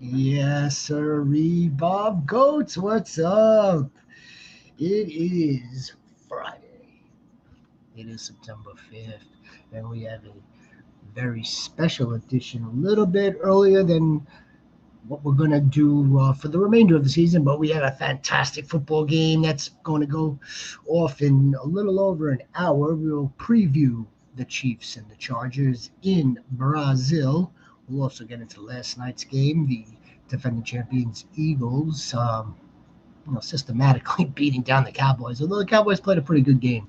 Yes, sirree. Bob Goats, what's up? It is Friday. It is September 5th, and we have a very special edition, a little bit earlier than what we're going to do for the remainder of the season. But we have a fantastic football game that's going to go off in a little over an hour. We'll preview the Chiefs and the Chargers in Brazil. We'll also get into last night's game, the defending champions Eagles, systematically beating down the Cowboys, although the Cowboys played a pretty good game.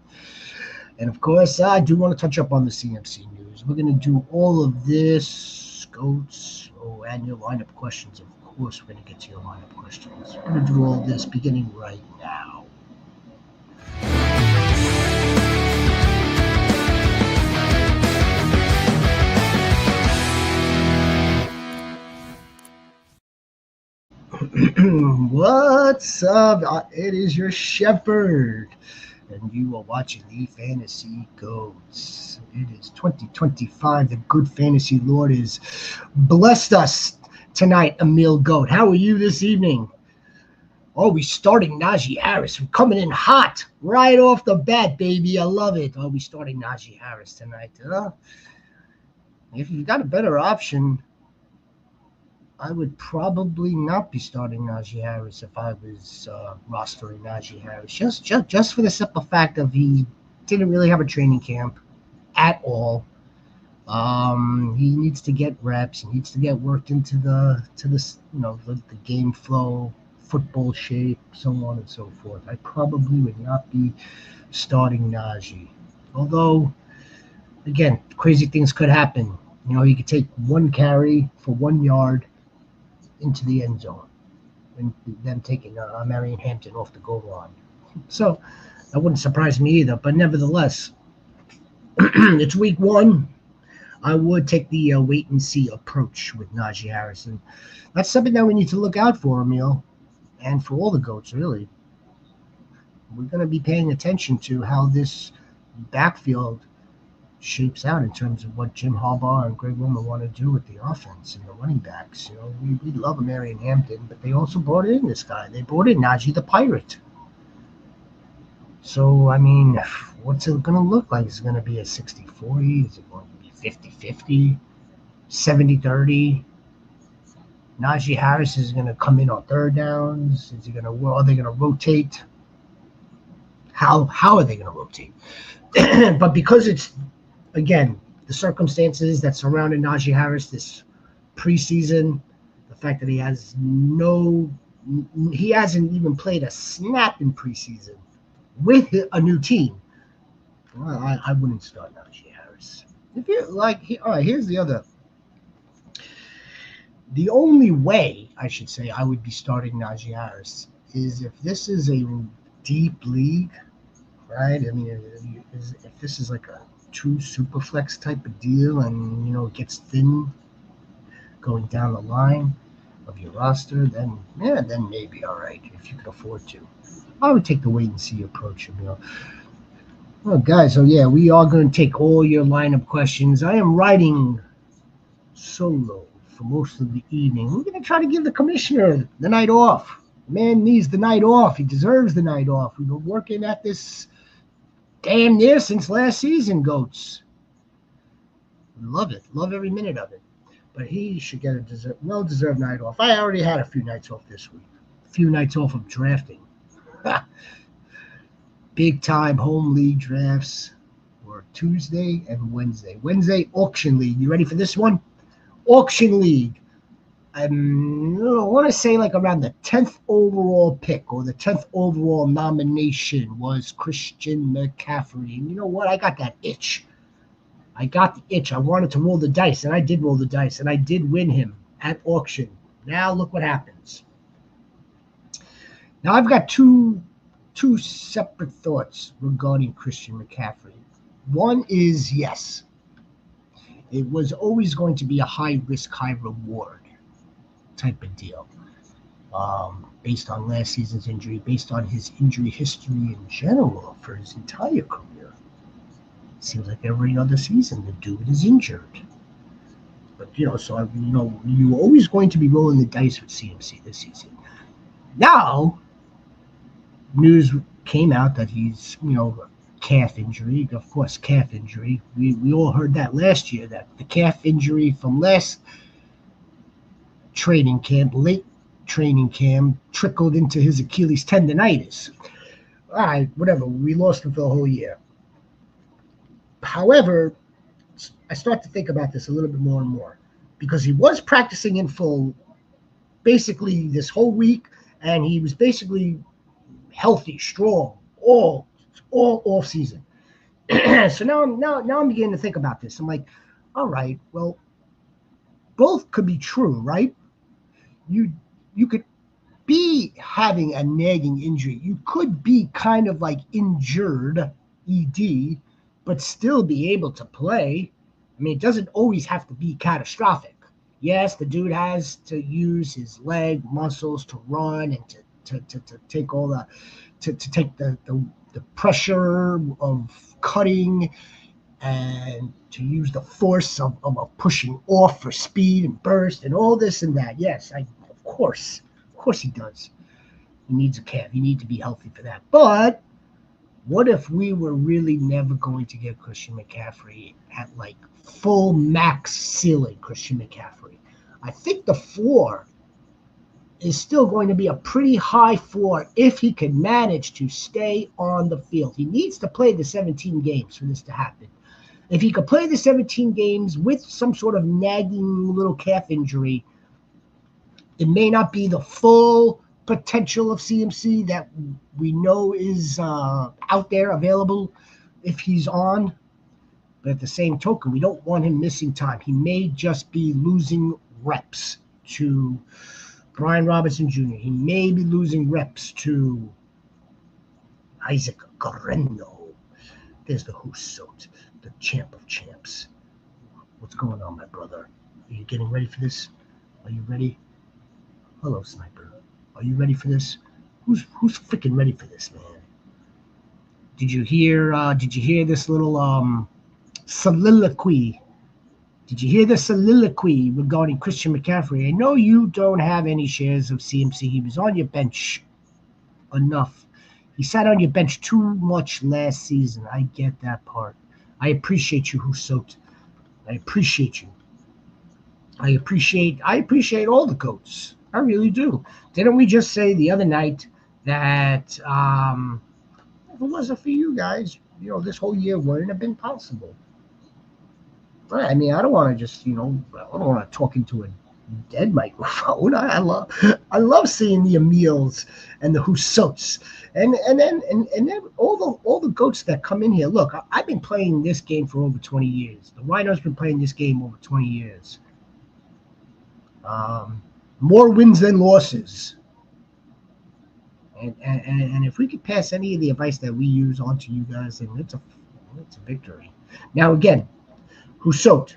And of course, I do want to touch up on the CMC news. We're going to do all of this, Goats, and your lineup questions. Of course, we're going to get to your lineup questions. We're going to do all this beginning right now. What's up? It is your shepherd, and you are watching the Fantasy Goats. It is 2025. The good fantasy Lord has blessed us tonight, Emil Goat. How are you this evening? Oh, we're starting Najee Harris. We're coming in hot right off the bat, baby. I love it. Oh, we're starting Najee Harris tonight. If you've got a better option, I would probably not be starting Najee Harris if I was rostering Najee Harris. Just for the simple fact of he didn't really have a training camp at all. He needs to get reps. He needs to get worked into the game flow, football shape, so on and so forth. I probably would not be starting Najee. Although, again, crazy things could happen. You could take one carry for 1 yard into the end zone, and them taking Marion Hampton off the goal line. So that wouldn't surprise me either. But nevertheless, it's week 1. I would take the wait and see approach with Najee Harris, and that's something that we need to look out for, Emil, and for all the Goats, really. We're going to be paying attention to how this backfield shapes out in terms of what Jim Harbaugh and Greg Roman want to do with the offense and the running backs. We love Marion Hampton, but they also brought in this guy. They brought in Najee the Pirate. So, I mean, what's it going to look like? Is it going to be a 60-40? Is it going to be 50-50? 70-30? Najee Harris is going to come in on third downs. Are they going to rotate? How are they going to rotate? But because it's, again, the circumstances that surrounded Najee Harris this preseason, the fact that he hasn't even played a snap in preseason with a new team, well, I wouldn't start Najee Harris. If you all right, here's the other. The only way, I should say, I would be starting Najee Harris is if this is a deep league, right? I mean, if this is like a 2 superflex type of deal, and it gets thin going down the line of your roster, then maybe all right if you could afford to. I would take the wait and see approach. Well, guys, so yeah, we are going to take all your lineup questions. I am riding solo for most of the evening. We're going to try to give the commissioner the night off. The man needs the night off. He deserves the night off. We've been working at this damn near since last season, Goats. Love it. Love every minute of it. But he should get a well-deserved night off. I already had a few nights off this week. A few nights off of drafting. Big-time home league drafts were Tuesday and Wednesday. Wednesday, auction league. You ready for this one? Auction league. I want to say like around the 10th overall pick or the 10th overall nomination was Christian McCaffrey. And you know what? I got that itch. I wanted to roll the dice, and I did roll the dice, and I did win him at auction. Now look what happens. Now I've got two separate thoughts regarding Christian McCaffrey. One is, yes, it was always going to be a high risk, high reward type of deal, based on last season's injury, based on his injury history in general for his entire career. Seems like every other season the dude is injured. But so you were always going to be rolling the dice with CMC this season. Now, news came out that he's calf injury. Of course, calf injury. We all heard that last year, that the calf injury from last training camp, late training camp, trickled into his Achilles tendonitis. All right, whatever. We lost him for the whole year. However, I start to think about this a little bit more and more, because he was practicing in full basically this whole week, and he was basically healthy, strong, all off season. So now I'm beginning to think about this. I'm like, all right, well, both could be true, right? You could be having a nagging injury. You could be kind of like injured, ED, but still be able to play. I mean, it doesn't always have to be catastrophic. Yes, the dude has to use his leg muscles to run and to take all to take the pressure of cutting, and to use the force of pushing off for speed and burst and all this and that. Yes, of course he does. He needs a calf. He needs to be healthy for that. But what if we were really never going to get Christian McCaffrey at like full max ceiling Christian McCaffrey? I think the floor is still going to be a pretty high floor if he can manage to stay on the field. He needs to play the 17 games for this to happen. If he could play the 17 games with some sort of nagging little calf injury, it may not be the full potential of CMC that we know is out there available if he's on. But at the same token, we don't want him missing time. He may just be losing reps to Brian Robinson Jr. He may be losing reps to Isaac Guerrero. There's the Husot, the champ of champs. What's going on, my brother? Are you getting ready for this? Are you ready? Hello, Sniper. Are you ready for this? Who's freaking ready for this, man? Did you hear this little soliloquy? Did you hear the soliloquy regarding Christian McCaffrey? I know you don't have any shares of CMC. He was on your bench enough. He sat on your bench too much last season. I get that part. I appreciate you, Husot. I appreciate you. I appreciate all the goats. I really do. Didn't we just say the other night that if it wasn't for you guys, this whole year wouldn't have been possible? I mean, I don't want to just, I don't want to talk into a dead microphone. I love seeing the Emils and the Husots, and then all the goats that come in here. Look, I've been playing this game for over 20 years. The Rhino's been playing this game over 20 years. More wins than losses. And if we could pass any of the advice that we use on to you guys, then it's a victory. Now again, Husot,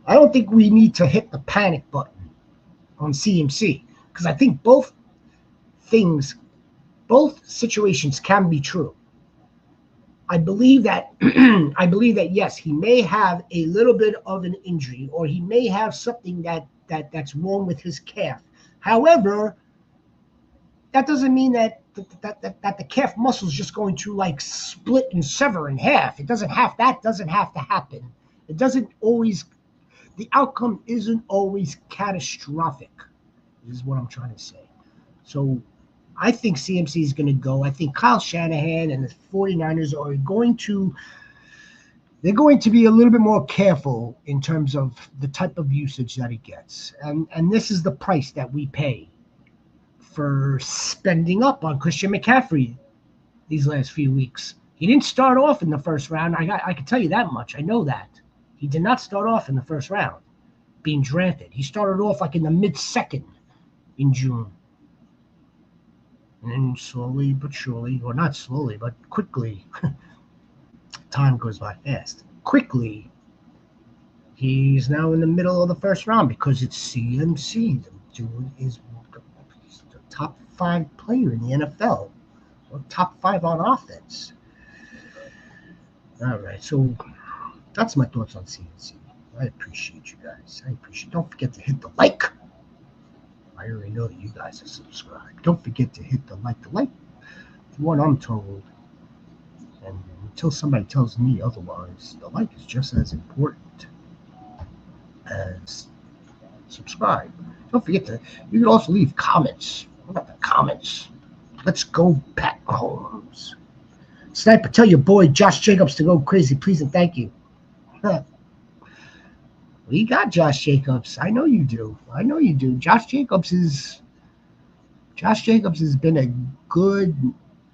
I don't think we need to hit the panic button on CMC, because I think both situations can be true. I believe that yes, he may have a little bit of an injury, or he may have something that's wrong with his calf. However, that doesn't mean that the calf muscle is just going to like split and sever in half. That doesn't have to happen. It doesn't always. The outcome isn't always catastrophic, is what I'm trying to say. So I think CMC is going to go. I think Kyle Shanahan and the 49ers are going to be a little bit more careful in terms of the type of usage that he gets. And this is the price that we pay for spending up on Christian McCaffrey these last few weeks. He didn't start off in the first round. I can tell you that much. I know that. He did not start off in the first round being drafted. He started off like in the mid-second in June. And then slowly but surely, or not slowly, but quickly, time goes by fast. Quickly, he's now in the middle of the first round because it's CMC. The dude is the top 5 player in the NFL, or top 5 on offense. All right, so that's my thoughts on CMC. I appreciate you guys. Don't forget to hit the like. I already know that you guys are subscribed. Don't forget to hit the like. The like, from what I'm told, and until somebody tells me otherwise, the like is just as important as subscribe. Don't forget to, you can also leave comments. What about the comments? Let's go, Pat Mahomes. Sniper, tell your boy Josh Jacobs to go crazy, please and thank you. We got Josh Jacobs. I know you do. I know you do. Josh Jacobs has been a good,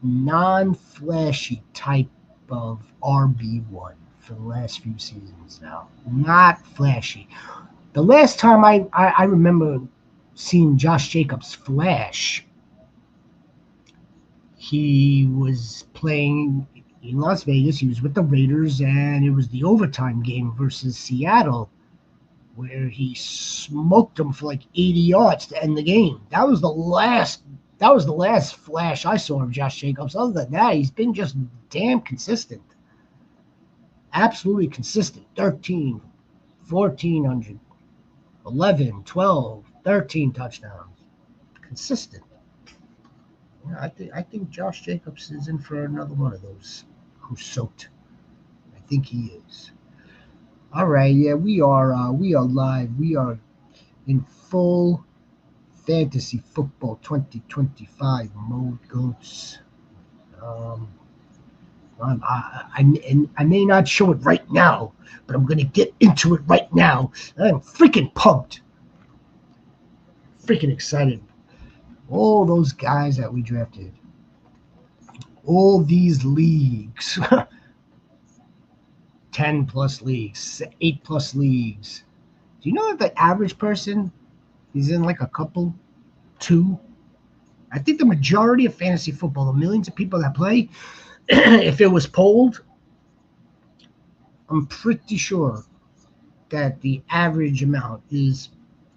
non-flashy type of RB1 for the last few seasons now. Not flashy. The last time I remember seeing Josh Jacobs flash, he was playing in Las Vegas. He was with the Raiders, and it was the overtime game versus Seattle, where he smoked them for like 80 yards to end the game. That was the last flash I saw of Josh Jacobs. Other than that, he's been just damn consistent. Absolutely consistent. 13, 1,400, 11, 12, 13 touchdowns. Consistent. Yeah, I think Josh Jacobs is in for another one of those who soaked. I think he is. All right, yeah, we are live. We are in full fantasy football 2025 mode, goats. I may not show it right now, but I'm going to get into it right now. I'm freaking pumped. Freaking excited. All those guys that we drafted. All these leagues. 10 plus leagues, 8 plus leagues. Do you know that the average person is in like a couple, 2? I think the majority of fantasy football, the millions of people that play, if it was polled, I'm pretty sure that the average amount is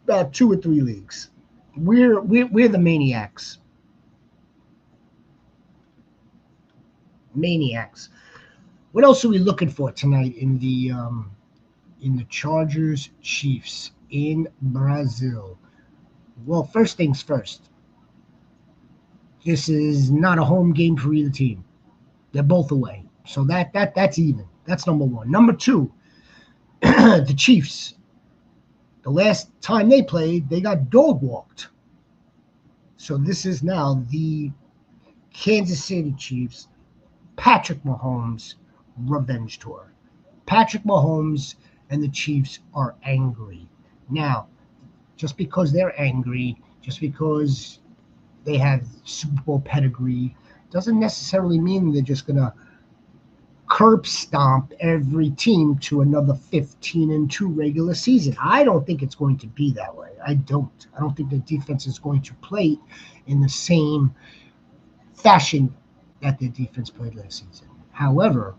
about 2 or 3 leagues. We're the maniacs. Maniacs. What else are we looking for tonight in the Chargers Chiefs in Brazil? Well, first things first. This is not a home game for either team. They're both away. So that's even. That's number one. Number two, the Chiefs. The last time they played, they got dog walked. So this is now the Kansas City Chiefs, Patrick Mahomes revenge tour. Patrick Mahomes and the Chiefs are angry. Now, just because they're angry, just because they have Super Bowl pedigree, doesn't necessarily mean they're just going to curb stomp every team to another 15-2 regular season. I don't think it's going to be that way. I don't think the defense is going to play in the same fashion that their defense played last season. However,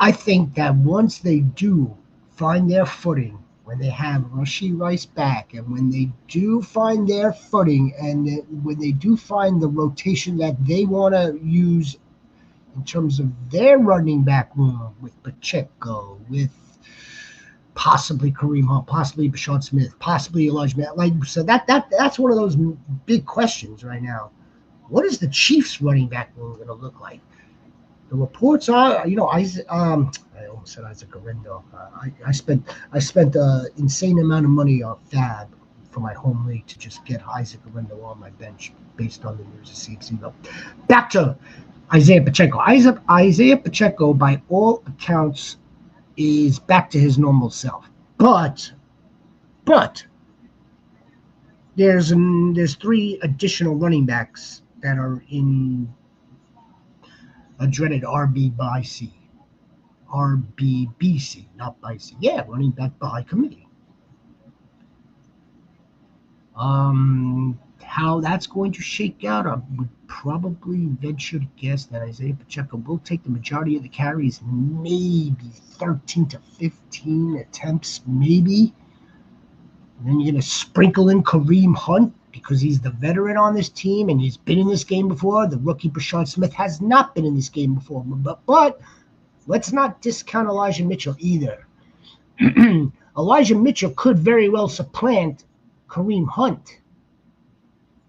I think that once they do find their footing, when they have Rashee Rice back, and when they do find their footing, and when they do find the rotation that they want to use in terms of their running back room with Pacheco, with possibly Kareem Hunt, possibly Bashaud Smith, possibly Elijah Matt. So that's one of those big questions right now. What is the Chiefs running back room going to look like? The reports are, I almost said Isaac Arendo. I spent an insane amount of money on Fab for my home league to just get Isaac Arendo on my bench based on the news this season. Back to Isaiah Pacheco. Isaiah Pacheco, by all accounts, is back to his normal self. But there's 3 additional running backs that are in a dreaded RBBC, not by C. Yeah, running back by committee. How that's going to shake out, I would probably venture to guess that Isaiah Pacheco will take the majority of the carries, maybe 13 to 15 attempts, maybe. And then you're going to sprinkle in Kareem Hunt because he's the veteran on this team and he's been in this game before. The rookie Bashaud Smith has not been in this game before. But let's not discount Elijah Mitchell either. Elijah Mitchell could very well supplant Kareem Hunt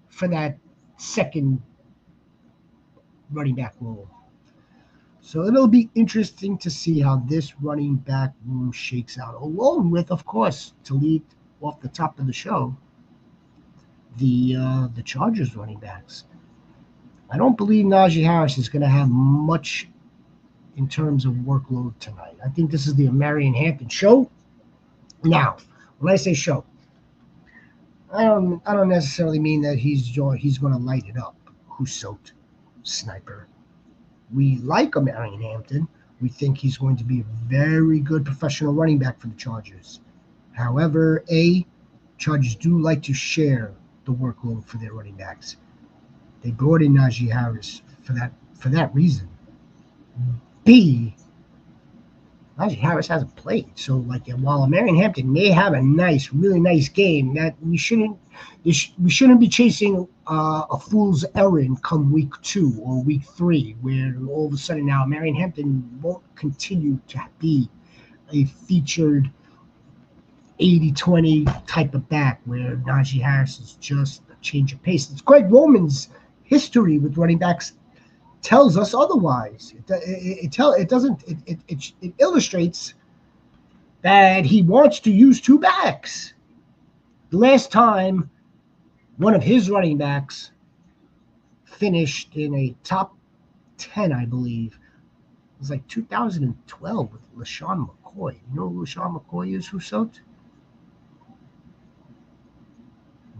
for that second running back role. So it'll be interesting to see how this running back room shakes out, along with, of course, to lead off the top of the show, the Chargers running backs. I don't believe Najee Harris is going to have much in terms of workload tonight. I think this is the Marion Hampton show. Now, when I say show, I don't necessarily mean that he's going to light it up. Who's soaked? Sniper. We like Marion Hampton. We think he's going to be a very good professional running back for the Chargers. However, Chargers do like to share the workload for their running backs. They brought in Najee Harris for that reason. B, Najee Harris hasn't played, so while Marion Hampton may have a really nice game, that we shouldn't be chasing a fool's errand come week 2 or week 3, where all of a sudden now Marion Hampton won't continue to be a featured 80-20 type of back, where Najee Harris is just a change of pace. It's Greg Roman's history with running backs tells us otherwise. It illustrates that he wants to use two backs. The last time one of his running backs finished in a top 10, I believe, it was 2012 with LaShawn McCoy. You know who LaShawn McCoy is, Husot?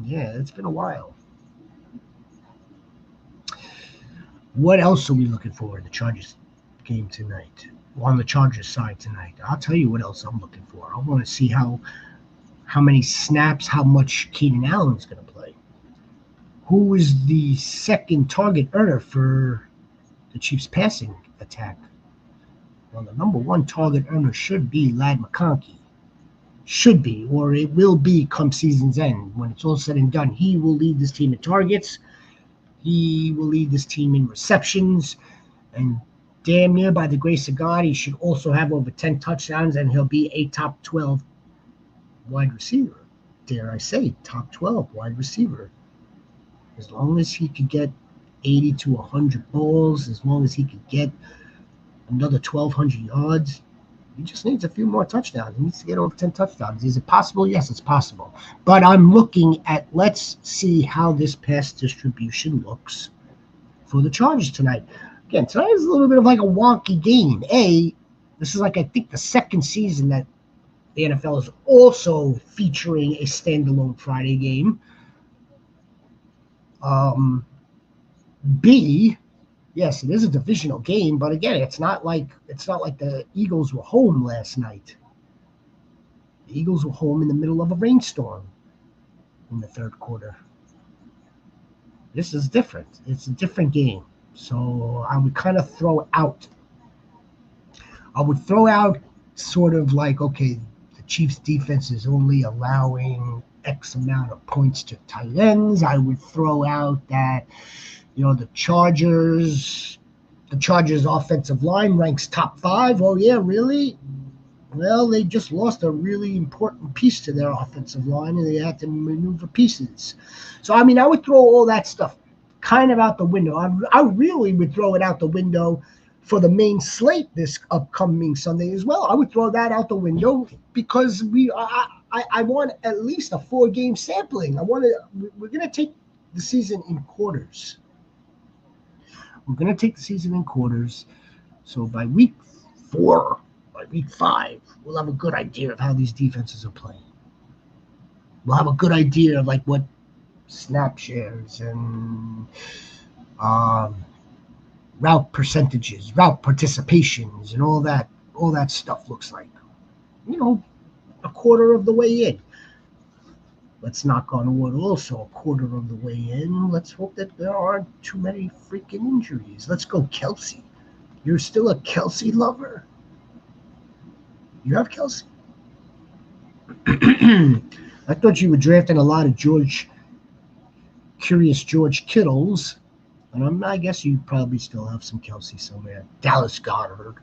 Yeah, it's been a while. What else are we looking for in the Chargers game tonight? On the Chargers side tonight, I'll tell you what else I'm looking for. I want to see how many snaps, how much Keenan Allen's going to play. Who is the second target earner for the Chiefs' passing attack? Well, the number one target earner should be Ladd McConkey. Should be, or it will be come season's end. When it's all said and done, he will lead this team in targets. He will lead this team in receptions, and damn near by the grace of God, he should also have over 10 touchdowns, and he'll be a top 12 wide receiver. Dare I say, top 12 wide receiver. As long as he could get 80 to 100 balls, as long as he could get another 1,200 yards, he just needs a few more touchdowns. He needs to get over 10 touchdowns. Is it possible? Yes, it's possible. But I'm looking at, let's see how this pass distribution looks for the Chargers tonight. Again, tonight is a little bit of a wonky game. This is I think the second season that the NFL is also featuring a standalone Friday game. B, yes, it is a divisional game, but again, it's not like the Eagles were home last night. The Eagles were home in the middle of a rainstorm in the third quarter. This is different. It's a different game. So I would kind of throw out sort of okay, the Chiefs defense is only allowing X amount of points to tight ends. I would throw out that the Chargers offensive line ranks top 5. Oh, yeah, really? Well, they just lost a really important piece to their offensive line, and they had to maneuver pieces. So, I would throw all that stuff kind of out the window. I really would throw it out the window for the main slate this upcoming Sunday as well. I would throw that out the window because I want at least a 4-game sampling. We're going to take the season in quarters. We're going to take the season in quarters. So by week 4, by week 5, we'll have a good idea of how these defenses are playing. We'll have a good idea of what snap shares and route percentages, route participations, and all that stuff looks like. A quarter of the way in. Let's knock on wood also a quarter of the way in. Let's hope that there aren't too many freaking injuries. Let's go Kelsey. You're still a Kelsey lover? You have Kelsey? I thought you were drafting a lot of Curious George Kittles. And I guess you probably still have some Kelsey somewhere. Dallas Goedert.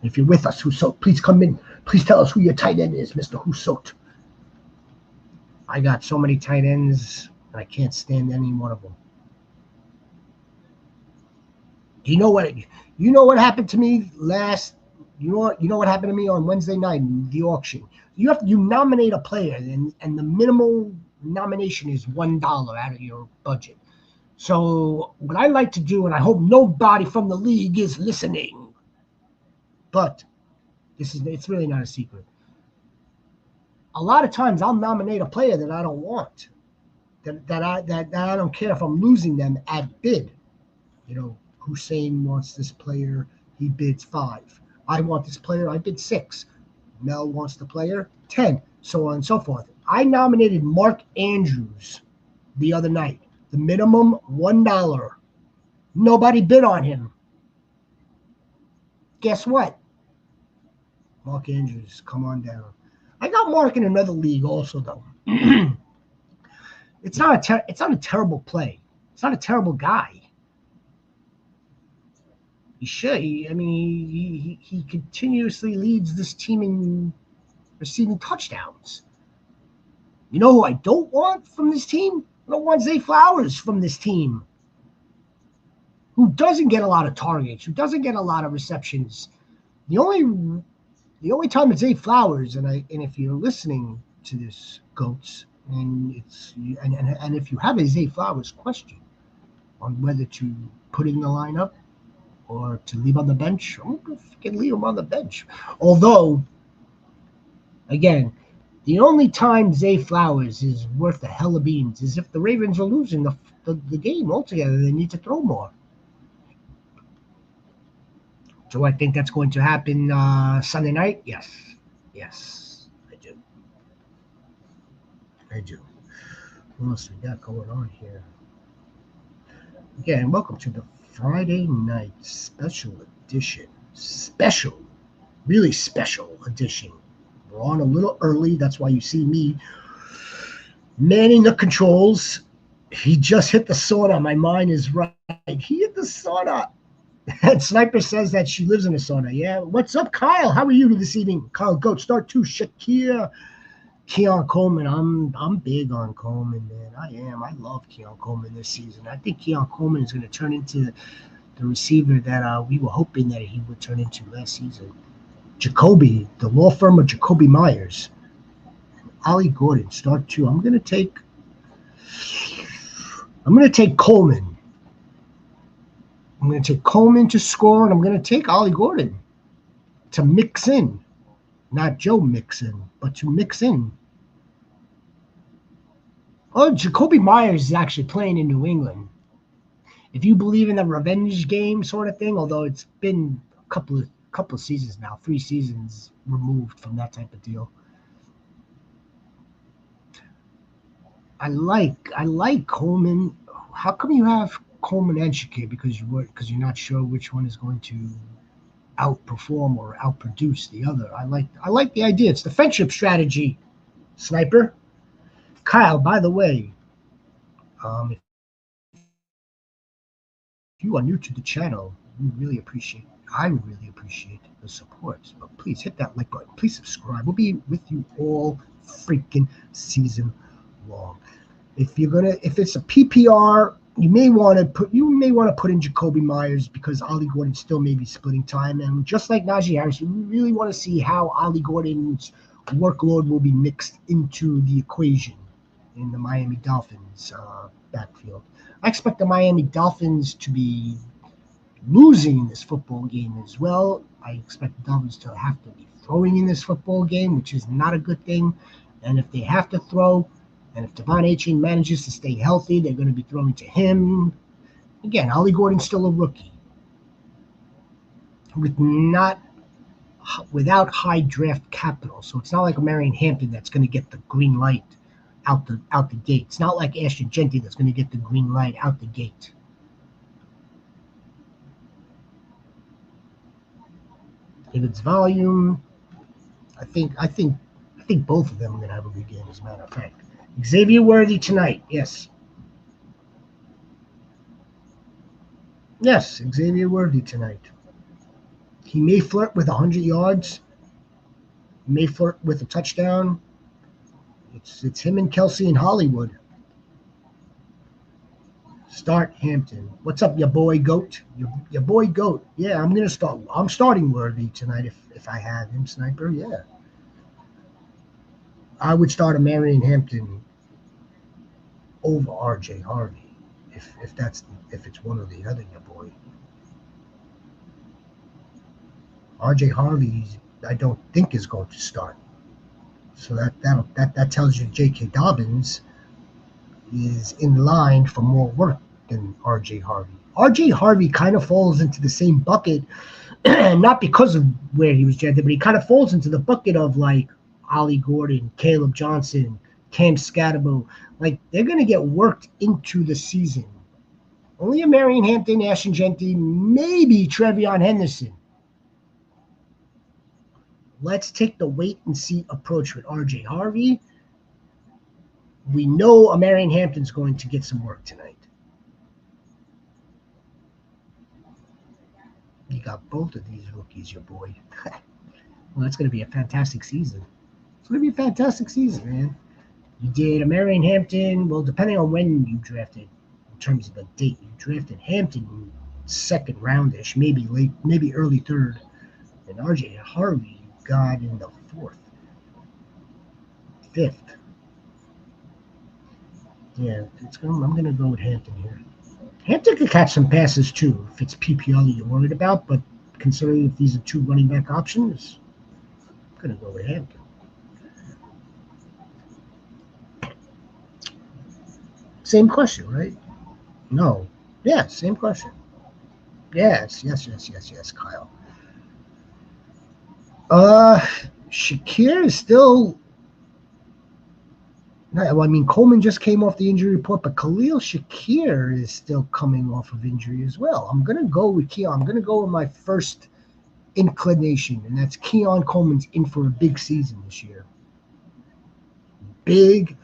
If you're with us, Husot, please come in. Please tell us who your tight end is, Mr. Husot. I got so many tight ends, and I can't stand any one of them. You know what happened to me last? You know what happened to me on Wednesday night in the auction. You nominate a player, and the minimal nomination is $1 out of your budget. So what I like to do, and I hope nobody from the league is listening, but it's really not a secret. A lot of times I'll nominate a player that I don't want, that I don't care if I'm losing them at bid. You know, Hussein wants this player, he bids 5. I want this player, I bid 6. Mel wants the player, 10, so on and so forth. I nominated Mark Andrews the other night. The minimum, $1. Nobody bid on him. Guess what? Mark Andrews, come on down. I got Mark in another league also, though. It's not a terrible play. It's not a terrible guy. He continuously leads this team in receiving touchdowns. You know who I don't want from this team? I don't want Zay Flowers from this team, who doesn't get a lot of targets, who doesn't get a lot of receptions. The only time it's Zay Flowers, and if you're listening to this, Goats, and if you have a Zay Flowers question on whether to put in the lineup or to leave on the bench, I'm going to freaking leave him on the bench. Although, again, the only time Zay Flowers is worth a hell of beans is if the Ravens are losing the game altogether. They need to throw more. Do I think that's going to happen Sunday night? Yes. Yes, I do. I do. What else we got going on here? Again, welcome to the Friday night special edition. Really special edition. We're on a little early. That's why you see me manning the controls. He just hit the sauna. My mind is right. He hit the sauna. And Sniper says that she lives in a sauna. Yeah. What's up, Kyle? How are you this evening? Kyle Goat, start 2. Shakir. Keon Coleman. I'm big on Coleman, man. I am. I love Keon Coleman this season. I think Keon Coleman is going to turn into the receiver that we were hoping that he would turn into last season. Jacoby, the law firm of Jacoby Myers. Ollie Gordon, start 2. I'm gonna take Coleman. I'm gonna take Coleman to score, and I'm gonna take Ollie Gordon to mix in. Not Joe Mixon, but to mix in. Oh, Jacoby Myers is actually playing in New England. If you believe in the revenge game sort of thing, although it's been a couple of seasons now, 3 seasons removed from that type of deal. I like Coleman. How come you have Coleman and Shakir? Because you're not sure which one is going to outperform or outproduce the other. I like the idea. It's the friendship strategy, Sniper. Kyle, by the way, if you are new to the channel, I really appreciate the support. But please hit that like button. Please subscribe. We'll be with you all freaking season long. If it's a PPR, you may want to put in Jacoby Myers because Ollie Gordon still may be splitting time, and just like Najee Harris, you really want to see how Ollie Gordon's workload will be mixed into the equation in the Miami Dolphins backfield. I expect the Miami Dolphins to be losing in this football game as well. I expect the Dolphins to have to be throwing in this football game, which is not a good thing. And if they have to throw, and if Devon Achane manages to stay healthy, they're going to be throwing to him. Again, Ollie Gordon's still a rookie without high draft capital. So it's not like a Marion Hampton that's going to get the green light out the gate. It's not like Ashton Genty that's going to get the green light out the gate. If it's volume, I think both of them are going to have a good game, as a matter of fact. Xavier Worthy tonight, yes. Yes, Xavier Worthy tonight. He may flirt with 100 yards. He may flirt with a touchdown. It's him and Kelsey and Hollywood. Start Hampton. What's up, your boy Goat? Your boy Goat. Yeah, I'm gonna start. I'm starting Worthy tonight if I have him, Sniper. Yeah, I would start a Marion Hampton over R.J. Harvey if it's one or the other, your boy. R.J. Harvey, I don't think is going to start. So that tells you J.K. Dobbins is in line for more work than R.J. Harvey. R.J. Harvey kind of falls into the same bucket, not because of where he was drafted, but he kind of falls into the bucket of like Ollie Gordon, Caleb Johnson, Cam Scatterbo. Like they're going to get worked into the season. Only a Marion Hampton, Ashton Genty, maybe Trevion Henderson. Let's take the wait and see approach with R.J. Harvey. We know a Marion Hampton's going to get some work tonight. You got both of these rookies, your boy. Well, that's going to be a fantastic season. It's going to be a fantastic season, man. You did a Marion Hampton. Well, depending on when you drafted, in terms of the date, you drafted Hampton second roundish, maybe late, maybe early third, and R.J. Harvey got in the fourth, fifth. Yeah, I'm going to go with Hampton here. Hampton could catch some passes too if it's PPR that you're worried about, but considering if these are two running back options, I'm going to go with Hampton. Same question, right? No. Yeah, same question. Yes, Kyle. Shakir is still. Well, I mean, Coleman just came off the injury report, but Khalil Shakir is still coming off of injury as well. I'm going to go with Keon. I'm going to go with my first inclination, and that's Keon Coleman's in for a big season this year. Big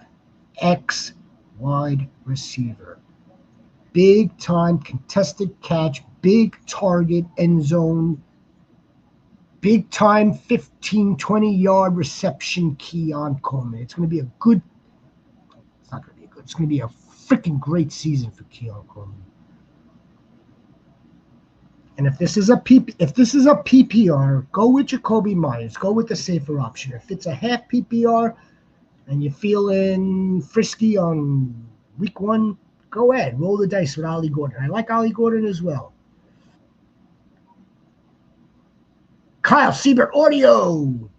X wide receiver. Big time contested catch, big target, end zone, big time 15, 20-yard reception, Keon Coleman. It's going to be a good. It's not going to be good. It's going to be a freaking great season for Keon Coleman. And if this is a PPR, go with Jacoby Myers. Go with the safer option. If it's a half PPR and you're feeling frisky on week one, go ahead. Roll the dice with Ollie Gordon. I like Ollie Gordon as well. Kyle Siebert audio.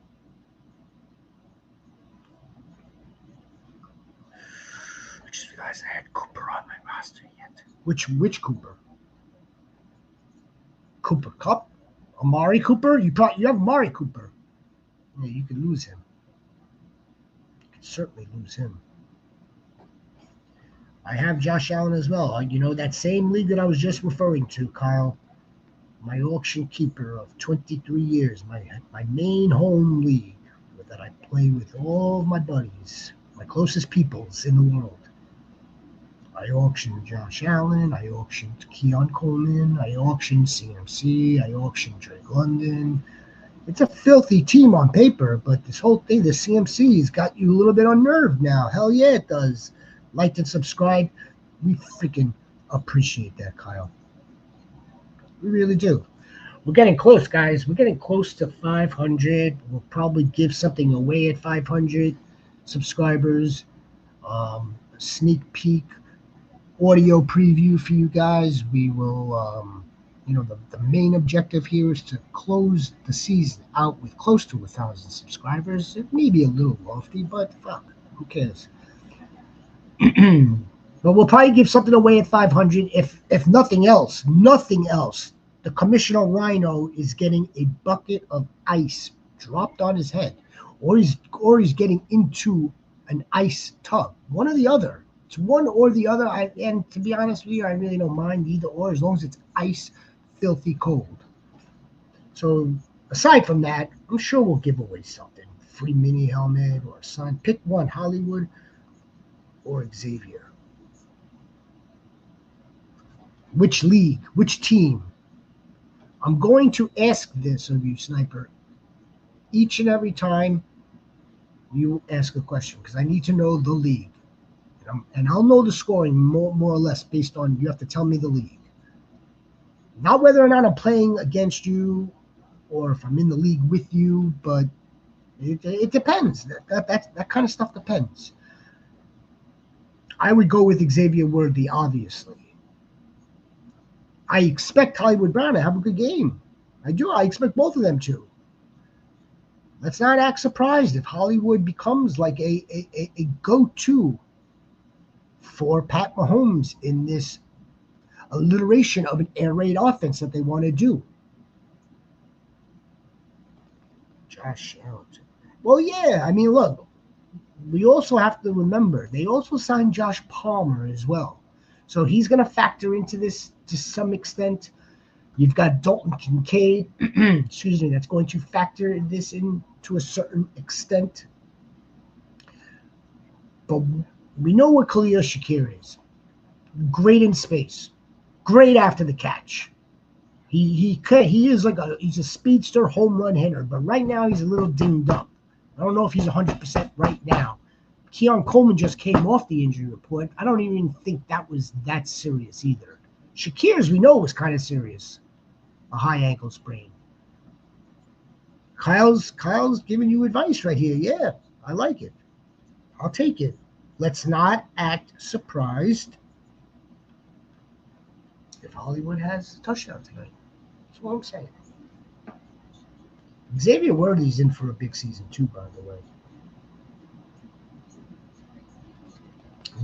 I just realized I had Cooper on my roster yet. Which Cooper? Cooper Kupp? Amari Cooper? You have Amari Cooper. Yeah, you could lose him. You could certainly lose him. I have Josh Allen as well. You know, that same league that I was just referring to, Kyle. My auction keeper of 23 years. My main home league that I play with all of my buddies, my closest peoples in the world. I auctioned Josh Allen. I auctioned Keon Coleman. I auctioned CMC. I auctioned Drake London. It's a filthy team on paper, but this whole thing, the CMC's got you a little bit unnerved now. Hell yeah, it does. Like and subscribe. We freaking appreciate that, Kyle. We really do. We're getting close, guys. We're getting close to 500. We'll probably give something away at 500 subscribers. Sneak peek audio preview for you guys. We will, the main objective here is to close the season out with close to 1,000 subscribers. It may be a little lofty, but fuck, who cares? But we'll probably give something away at 500. If nothing else, the Commissioner Rhino is getting a bucket of ice dropped on his head, or he's getting into an ice tub. One or the other. It's one or the other. And to be honest with you, I really don't mind either or, as long as it's ice, filthy cold. So aside from that, I'm sure we'll give away something. Free mini helmet or a sign. Pick one, Hollywood or Xavier. Which league? Which team? I'm going to ask this of you, Sniper, each and every time you ask a question, because I need to know the league. And I'll know the scoring more or less based on, you have to tell me the league. Not whether or not I'm playing against you or if I'm in the league with you, but it depends. That kind of stuff depends. I would go with Xavier Worthy, obviously. I expect Hollywood Brown to have a good game. I do. I expect both of them to. Let's not act surprised if Hollywood becomes like a go-to for Pat Mahomes in this alliteration of an air raid offense that they want to do. Josh Allen. Well, yeah. I mean, look, we also have to remember they also signed Josh Palmer as well. So he's going to factor into this to some extent. You've got Dalton Kincaid, excuse me, that's going to factor this in to a certain extent. But we know what Khalil Shakir is. Great in space. Great after the catch. He is like he's a speedster home run hitter, but right now he's a little dinged up. I don't know if he's 100% right now. Keon Coleman just came off the injury report. I don't even think that was that serious either. Shakir's, we know, was kind of serious. A high ankle sprain. Kyle's giving you advice right here. Yeah, I like it. I'll take it. Let's not act surprised if Hollywood has a touchdown tonight. That's what I'm saying. Xavier Worthy's in for a big season too, by the way.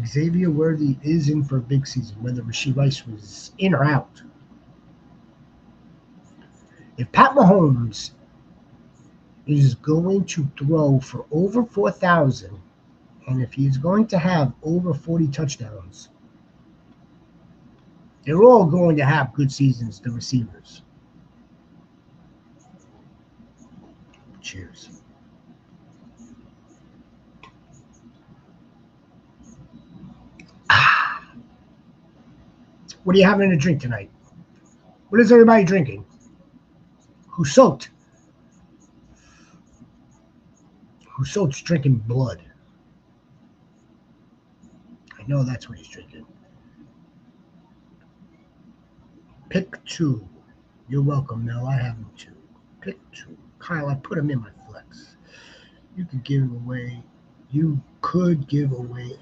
Xavier Worthy is in for a big season, whether Rashee Rice was in or out. If Pat Mahomes is going to throw for over 4,000, and if he's going to have over 40 touchdowns, they're all going to have good seasons, the receivers. Cheers. What are you having to drink tonight? What is everybody drinking? Who's soaked? Who's soaked's drinking blood. I know that's what he's drinking. Pick two. You're welcome, Mel. I have them too. Pick two. Kyle, I put them in my flex. You could give away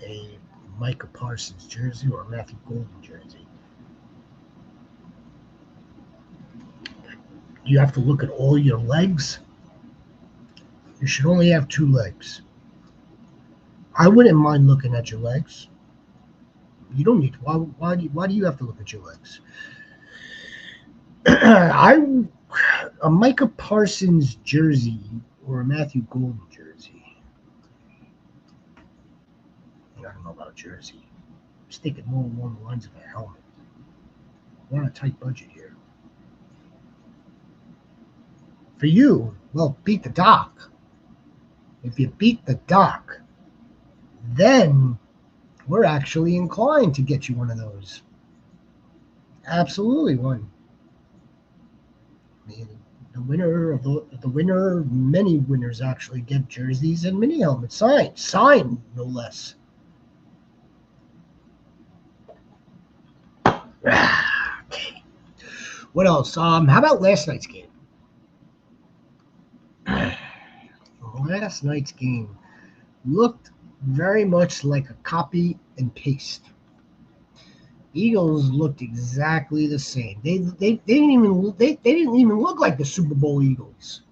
a Micah Parsons jersey or a Matthew Golden jersey. You have to look at all your legs. You should only have two legs. I wouldn't mind looking at your legs. You don't need to. Why do you have to look at your legs? A Micah Parsons jersey or a Matthew Golden jersey. I don't know about a jersey. I'm just thinking more along the lines of a helmet. We're on a tight budget here. For you, well, beat the doc. If you beat the doc, then we're actually inclined to get you one of those. Absolutely one. I mean, the winner, many winners actually get jerseys and mini helmets signed no less. Okay. What else? How about last night's game? Last night's game looked very much like a copy and paste. Eagles looked exactly the same. They didn't even look like the Super Bowl Eagles.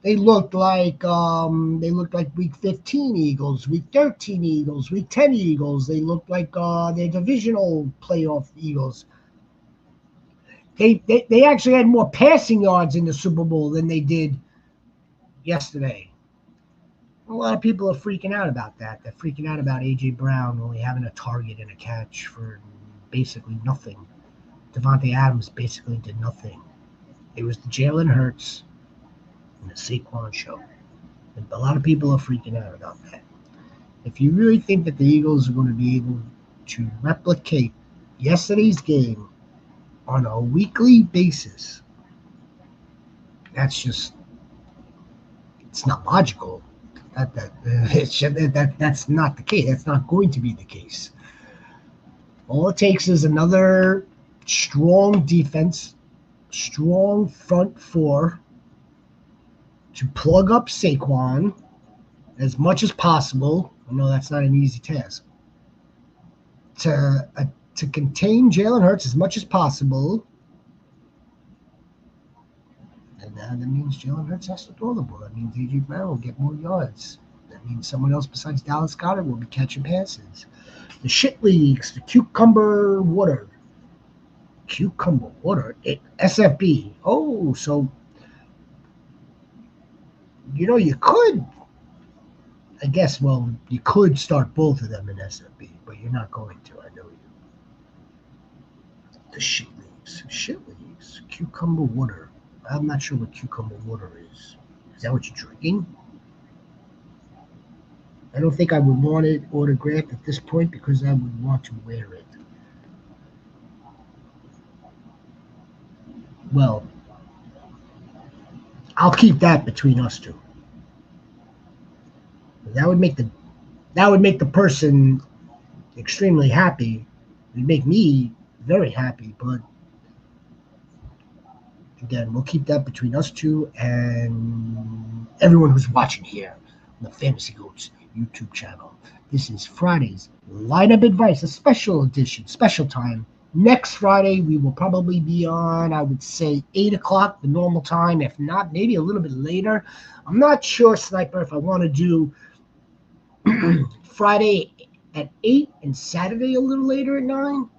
They looked like Week 15 Eagles, Week 13 Eagles, Week 10 Eagles. They looked like their divisional playoff Eagles. They actually had more passing yards in the Super Bowl than they did yesterday. A lot of people are freaking out about that. They're freaking out about A.J. Brown only having a target and a catch for basically nothing. Devontae Adams basically did nothing. It was the Jalen Hurts and the Saquon show. And a lot of people are freaking out about that. If you really think that the Eagles are going to be able to replicate yesterday's game on a weekly basis, That's just, it's not logical. That's not the case. That's not going to be the case. All it takes is another strong defense, strong front four to plug up Saquon as much as possible. I know that's not an easy task. To contain Jalen Hurts as much as possible. And that means Jalen Hurts has to throw the ball. That means A.J. Brown will get more yards. That means someone else besides Dallas Goedert will be catching passes. The shit leagues, the cucumber water. SFB. Oh, so, you could, I guess, you could start both of them in SFB, but you're not going to, I know you. The shit leagues. Cucumber water. I'm not sure what cucumber water is. Is that what you're drinking? I don't think I would want it autographed at this point because I would want to wear it. Well, I'll keep that between us two. That would make the person extremely happy. It would make me very happy, but again, we'll keep that between us two and everyone who's watching here on the Fantasy Goats YouTube channel. This is Friday's lineup advice, a special edition, special time. Next Friday, we will probably be on, I would say, 8 o'clock, the normal time. If not, maybe a little bit later. I'm not sure, Sniper, if I want to do Friday at 8 and Saturday a little later at 9,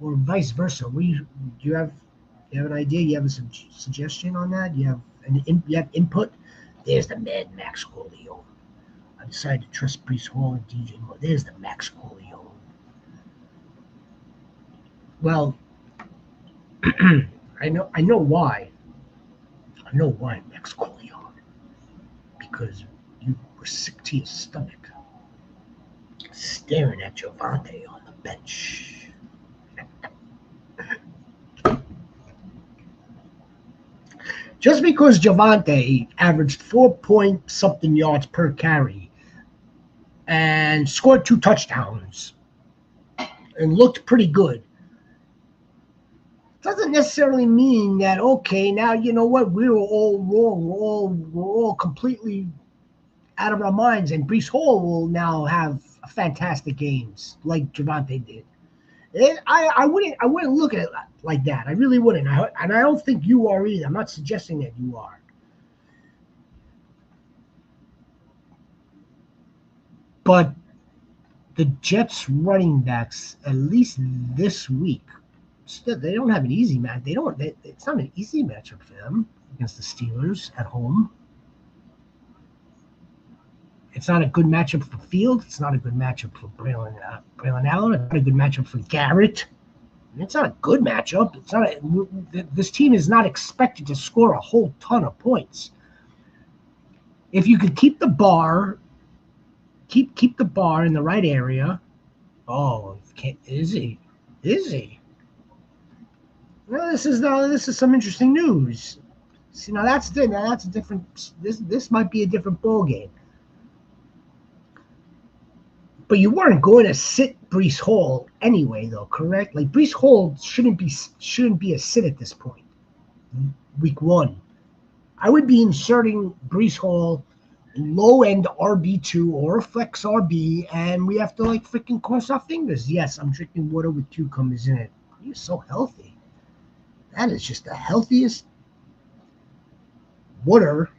or vice versa. Do you have an idea? You have a suggestion on that? You have input? There's the Mad Max Corleone. I decided to trust Breece Hall and DJ Moore. There's the Max Corleone. Well, I know why. I know why, Max Corleone. Because you were sick to your stomach, staring at Javante on the bench. Just because Javante averaged 4-point-something yards per carry and scored 2 touchdowns and looked pretty good, doesn't necessarily mean that, okay, now you know what, we were all wrong. We're all completely out of our minds, and Breece Hall will now have fantastic games like Javante did. I wouldn't look at it like that. I really wouldn't. And I don't think you are either. I'm not suggesting that you are. But the Jets running backs, at least this week, they don't have an easy match. It's not an easy matchup for them against the Steelers at home. It's not a good matchup for Field. It's not a good matchup for Braylon Allen. It's not a good matchup for Garrett. It's not a good matchup. This team is not expected to score a whole ton of points. If you could keep the bar, keep the bar in the right area. Oh, is he? Well, this is some interesting news. See, now that's a different. This might be a different ball game. But you weren't going to sit Breece Hall anyway, though, correct? Like, Breece Hall shouldn't be a sit at this point. Week 1, I would be inserting Breece Hall low end RB2 or flex RB, and we have to freaking cross our fingers. Yes, I'm drinking water with cucumbers in it. You're so healthy. That is just the healthiest water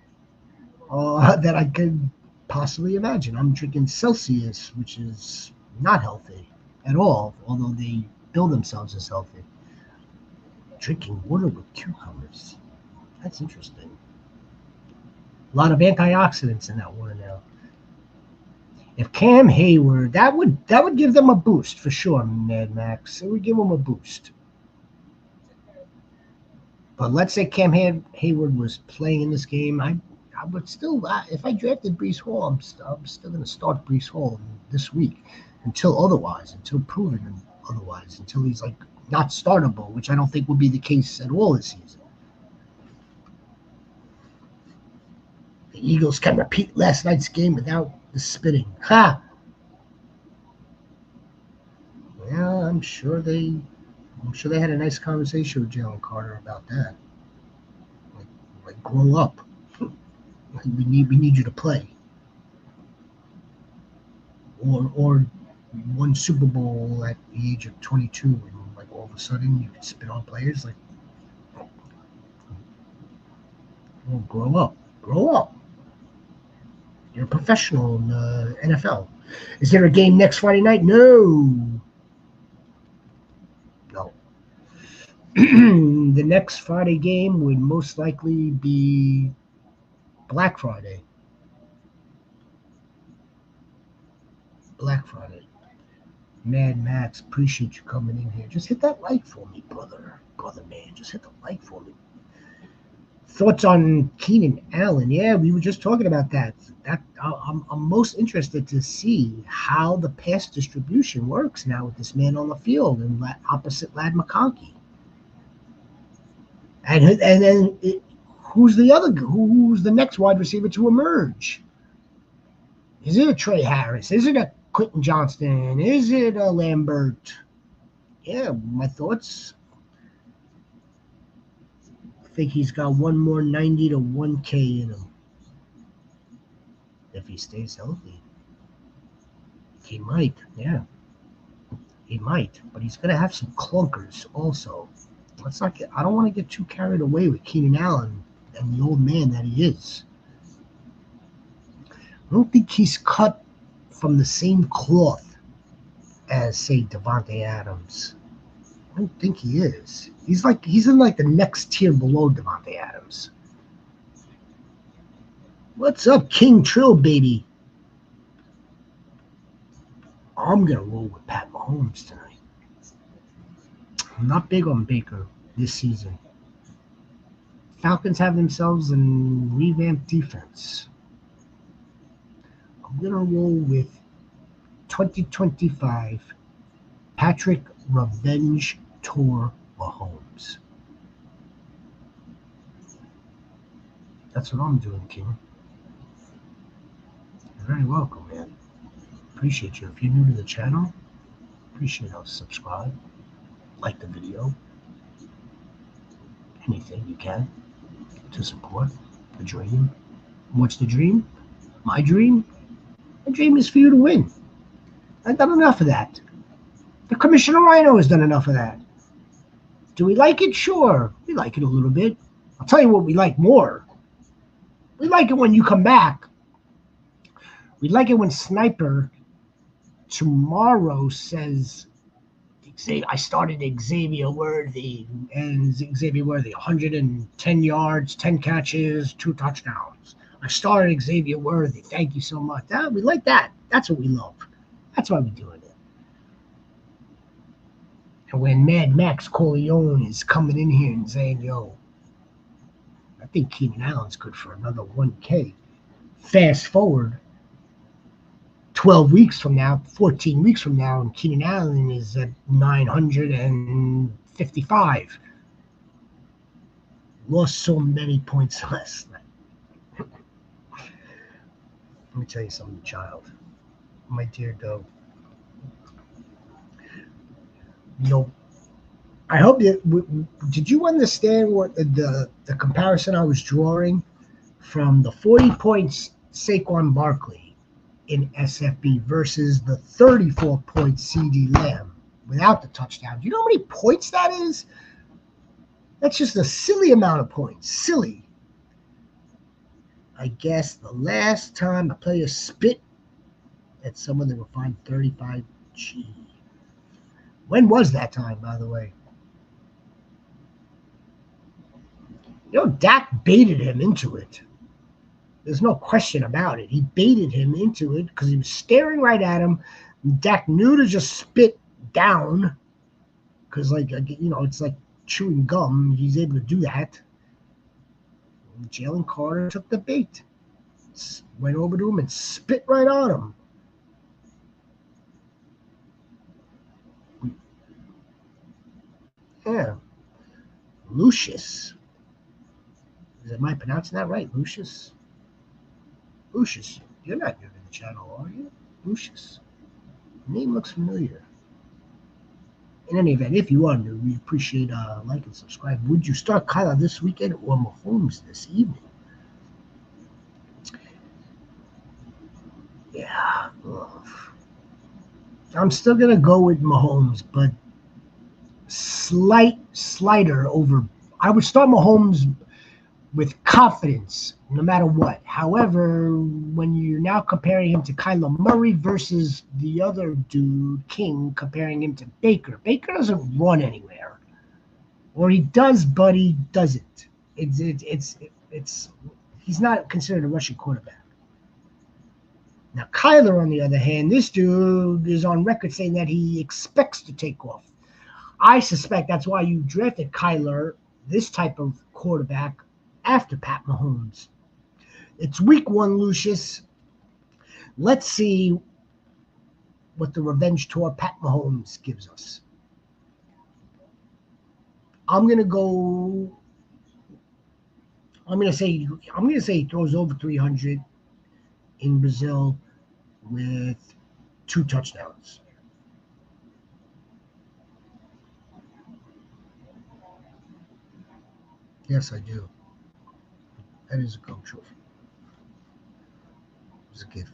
that I could possibly imagine. I'm drinking Celsius, which is not healthy at all, although they bill themselves as healthy. Drinking water with cucumbers. That's interesting. A lot of antioxidants in that water now. If Cam Hayward, that would give them a boost for sure, Mad Max. It would give them a boost. But let's say Cam Hayward was playing in this game, I would still, if I drafted Breece Hall, I'm still going to start Breece Hall this week until proven otherwise, until he's not startable, which I don't think will be the case at all this season. The Eagles can repeat last night's game without the spitting. Ha! Well, I'm sure they had a nice conversation with Jalen Carter about that. Like grow up. We need you to play. Or won Super Bowl at the age of 22, and like all of a sudden you can spit on players. Like, well, grow up. Grow up. You're a professional in the NFL. Is there a game next Friday night? No. No. The next Friday game would most likely be Black Friday. Black Friday. Mad Max, appreciate you coming in here. Just hit that like for me, brother. Brother, man. Just hit the like for me. Thoughts on Keenan Allen? Yeah, we were just talking about that. I'm most interested to see how the pass distribution works now with this man on the field and opposite Lad McConkey. And then who's the next wide receiver to emerge? Is it a Trey Harris? Is it a Quentin Johnston? Is it a Lambert? Yeah, my thoughts. I think he's got one more 90 to 1K in him. If he stays healthy. He might, yeah. He might, but he's going to have some clunkers also. I don't want to get too carried away with Keenan Allen and the old man that he is. I don't think he's cut from the same cloth as, say, Devontae Adams. I don't think he is. He's in the next tier below Devontae Adams. What's up, King Trill, baby? I'm going to roll with Pat Mahomes tonight. I'm not big on Baker this season. Falcons have themselves a revamped defense. I'm going to roll with 2025 Patrick Revenge Tour Mahomes. That's what I'm doing, King. You're very welcome, man. Appreciate you. If you're new to the channel, appreciate you. Subscribe, like the video, anything you can to support the dream. What's the dream? My dream? My dream is for you to win. I've done enough of that. The Commissioner Rhino has done enough of that. Do we like it? Sure. We like it a little bit. I'll tell you what we like more. We like it when you come back. We like it when Sniper tomorrow says, I started Xavier Worthy, and Xavier Worthy, 110 yards, 10 catches, 2 touchdowns. I started Xavier Worthy. Thank you so much. We like that. That's what we love. That's why we're doing it. And when Mad Max Corleone is coming in here and saying, yo, I think Keenan Allen's good for another 1K. Fast forward 12 weeks from now, 14 weeks from now, and Keenan Allen is at 955. Lost so many points last night. Let me tell you something, child. My dear doe. I hope did you understand what the comparison I was drawing from the 40 points Saquon Barkley in SFB versus the 34 points CD Lamb without the touchdown? Do you know how many points that is? That's just a silly amount of points. Silly. I guess the last time a player spit at someone, they were fined 35G. When was that time, by the way? Dak baited him into it. There's no question about it. He baited him into it because he was staring right at him. Dak knew to just spit down because, it's like chewing gum. He's able to do that. And Jalen Carter took the bait. Went over to him and spit right on him. Yeah. Lucius. Am I pronouncing that right? Lucius? Lucius, you're not new to the channel, are you? Lucius. Name looks familiar. In any event, if you are new, we appreciate like and subscribe. Would you start Kyler this weekend or Mahomes this evening? Yeah. I'm still going to go with Mahomes, but slighter over. I would start Mahomes with confidence, no matter what. However, when you're now comparing him to Kyler Murray versus the other dude, King, comparing him to Baker, Baker doesn't run anywhere, or he does, but he doesn't. It's he's not considered a rushing quarterback. Now, Kyler, on the other hand, this dude is on record saying that he expects to take off. I suspect that's why you drafted Kyler, this type of quarterback, after Pat Mahomes. It's week 1, Lucius. Let's see what the revenge tour Pat Mahomes gives us. I'm gonna say he throws over 300 in Brazil with 2 touchdowns. Yes, I do. That is a GOAT trophy. It was a gift.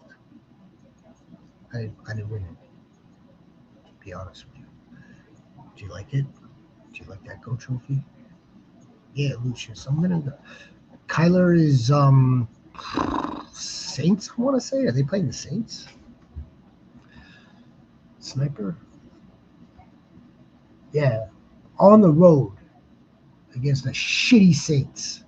I didn't win it, to be honest with you. Do you like it? Do you like that GOAT trophy? Yeah, Lucius. I'm gonna go. Kyler is Saints, I want to say. Are they playing the Saints? Sniper? Yeah. On the road against the shitty Saints.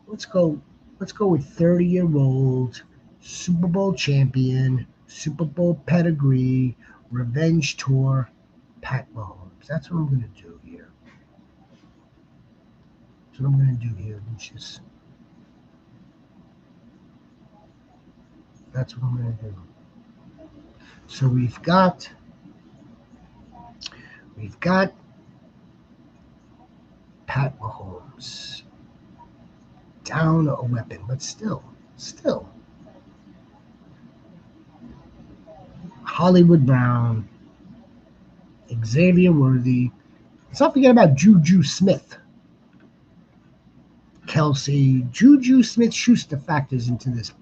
Let's go with 30-year-old Super Bowl champion, Super Bowl pedigree, revenge tour, Pat Mahomes. That's what I'm gonna do here. That's what I'm gonna do here, Lucius. That's what I'm gonna do. So we've got Pat Mahomes down a weapon, but still. Hollywood Brown, Xavier Worthy. Let's not forget about Juju Smith. Kelsey, Juju Smith-Schuster factors into this.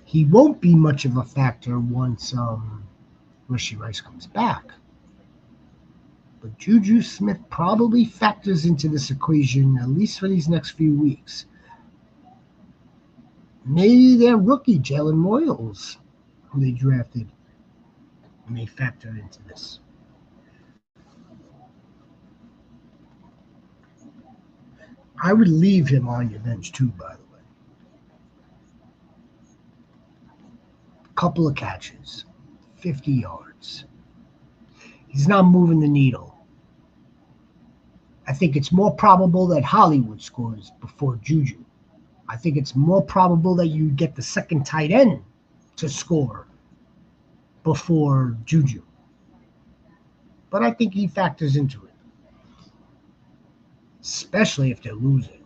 He won't be much of a factor once Rashee Rice comes back. But Juju Smith probably factors into this equation, at least for these next few weeks. Maybe their rookie, Jalen Royals, who they drafted, may factor into this. I would leave him on your bench too, by the way. Couple of catches, 50 yards. He's not moving the needle. I think it's more probable that Hollywood scores before Juju. I think it's more probable that you get the second tight end to score before Juju. But I think he factors into it, especially if they're losing.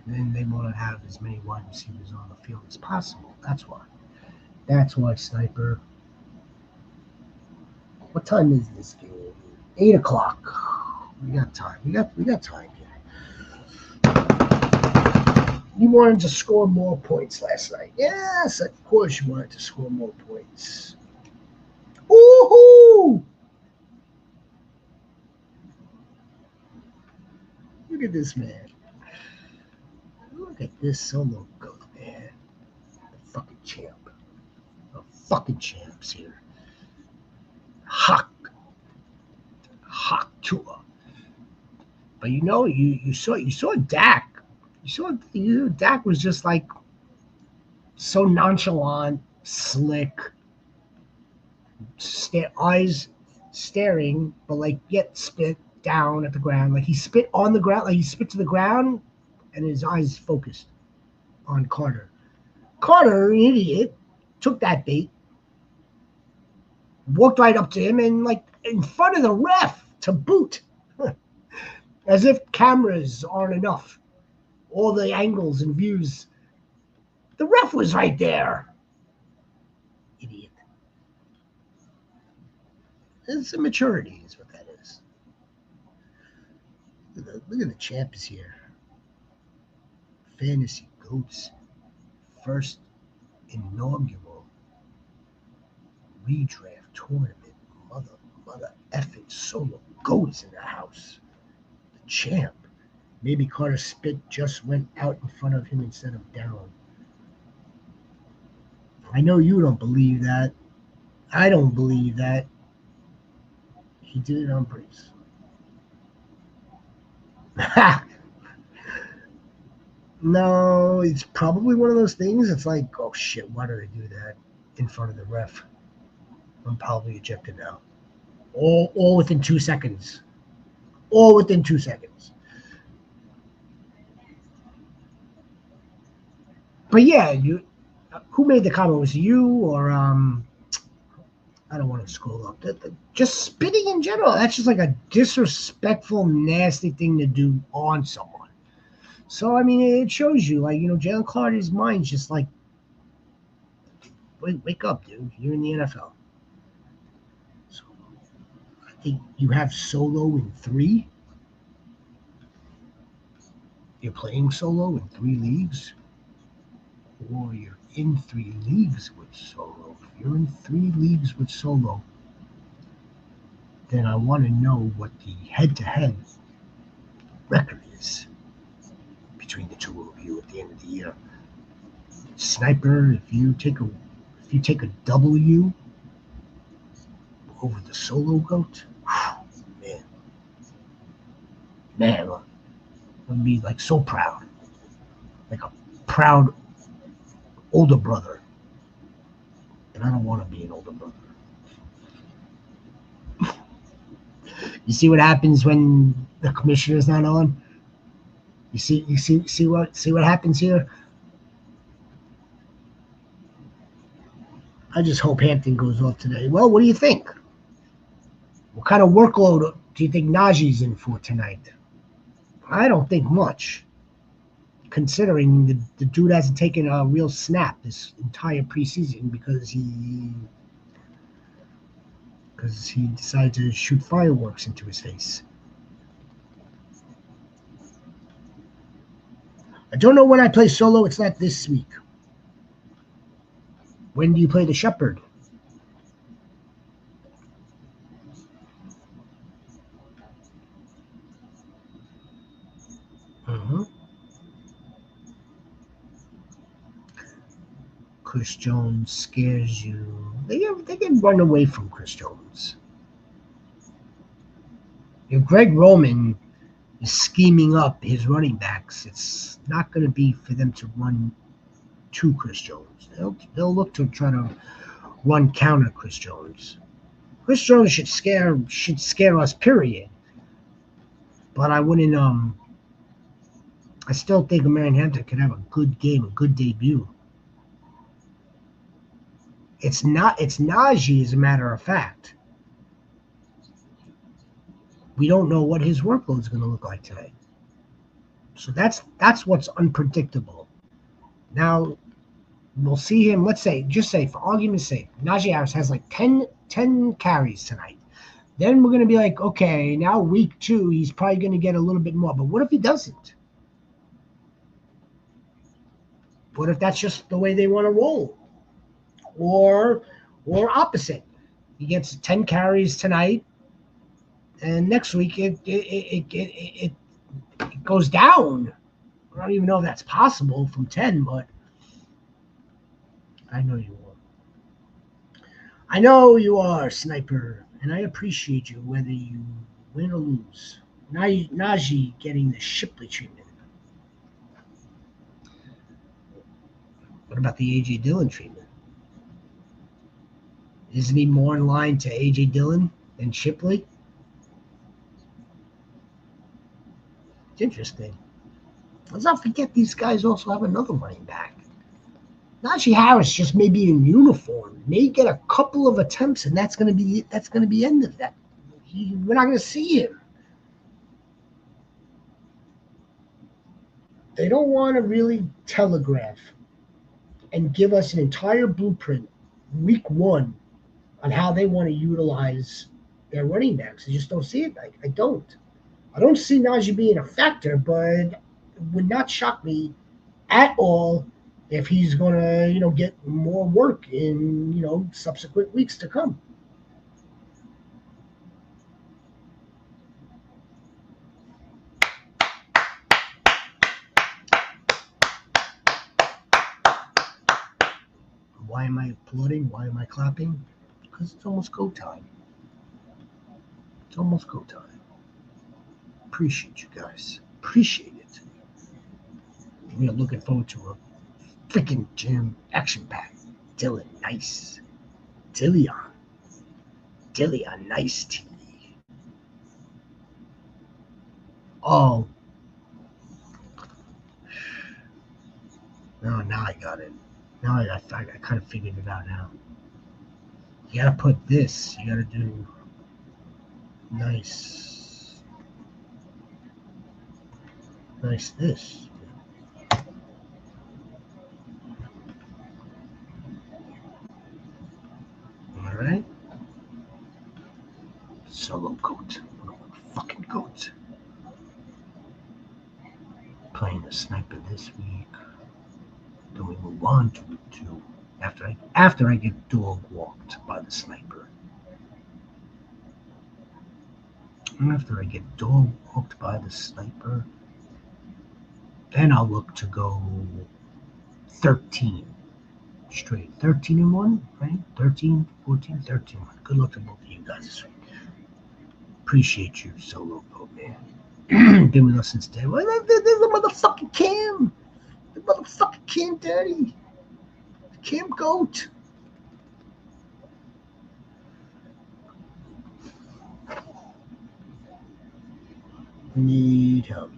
Then they want to have as many wide receivers on the field as possible. That's why, Sniper. What time is this game? 8 o'clock. We got time. We got time here. You wanted to score more points last night. Yes, of course you wanted to score more points. Woohoo! Look at this man. Look at this solo goat, man. The fucking champ. The fucking champs here. Hawk tour. But you saw Dak. Dak was just like so nonchalant, slick, eyes staring, but like yet spit down at the ground. Like he spit on the ground, like he spit to the ground, and his eyes focused on Carter. Carter, an idiot, took that bait, walked right up to him, and like in front of the ref to boot. As if cameras aren't enough. All the angles and views. The ref was right there. Idiot. It's immaturity is what that is. Look at the champs here. Fantasy Goats. First inaugural redraft tournament. Mother effing solo goat is in the house. The champ. Maybe Carter Spit just went out in front of him instead of down. I know you don't believe that. I don't believe that. He did it on purpose. No, it's probably one of those things. It's like, oh shit, why did I do that in front of the ref? I'm probably ejected now. All within 2 seconds. All within 2 seconds. But yeah, who made the comment? Was it you or I don't want to scroll up. Just spitting in general. That's just like a disrespectful, nasty thing to do on someone. So, I mean, it shows you, like, Jalen Carter's mind's just like, wake up, dude. You're in the NFL. So, I think you have solo in 3. You're playing solo in 3 leagues. Or you're in 3 leagues with solo. If you're in 3 leagues with solo, then I want to know what the head-to-head record is between the two of you at the end of the year. Sniper, if you take a W over the solo goat, man, I'd be like so proud, like a proud older brother. And I don't want to be an older brother. You see what happens when the commissioner's not on? You see what happens here? I just hope Hampton goes off today. Well, what do you think? What kind of workload do you think Najee's in for tonight? I don't think much, considering the dude hasn't taken a real snap this entire preseason because he decided to shoot fireworks into his face. I don't know when I play solo. It's not this week. When do you play the Shepherd? Chris Jones scares you. They can run away from Chris Jones. If Greg Roman is scheming up his running backs, it's not going to be for them to run to Chris Jones. They'll look to try to run counter Chris Jones. Chris Jones should scare us, period. But I wouldn't. I still think Marion Hampton could have a good game, a good debut. It's Najee, as a matter of fact. We don't know what his workload is going to look like today. So that's what's unpredictable. Now, we'll see him, just say, for argument's sake, Najee Harris has like 10 carries tonight. Then we're going to be like, okay, now week 2, he's probably going to get a little bit more. But what if he doesn't? What if that's just the way they want to roll? Or opposite. He gets 10 carries tonight, and next week it goes down. I don't even know if that's possible from 10, but I know you are. I know you are, Sniper, and I appreciate you whether you win or lose. Najee getting the Shipley treatment. What about the A.J. Dillon treatment? Isn't he more in line to A.J. Dillon than Shipley? It's interesting. Let's not forget these guys also have another running back. Najee Harris just may be in uniform, may get a couple of attempts, and that's going to be end of that. We're not going to see him. They don't want to really telegraph and give us an entire blueprint week one on how they want to utilize their running backs. I just don't see it. I don't. I don't see Najee being a factor, but it would not shock me at all if he's going to, get more work in, subsequent weeks to come. Why am I applauding? Why am I clapping? Because it's almost go time. It's almost go time. Appreciate you guys. Appreciate it. We are looking forward to a freaking jam action pack. Dylan, nice. Dillion, nice TV. Oh. No, now I got it. Now I kind of figured it out now. You gotta put this. You gotta do nice this. All right. Solo goat. Fucking goat. Playing the sniper this week. Then we move on to after I get dog walked by the sniper. After I get dog walked by the sniper, then I'll look to go 13 straight. 13-1, right? 13, 14, 13. Good luck to both of you guys this week. Appreciate you, Solo Goat, man. Been with us since day one. There's the motherfucking Cam. The motherfucking Cam Daddy. Cam Goat. Need help.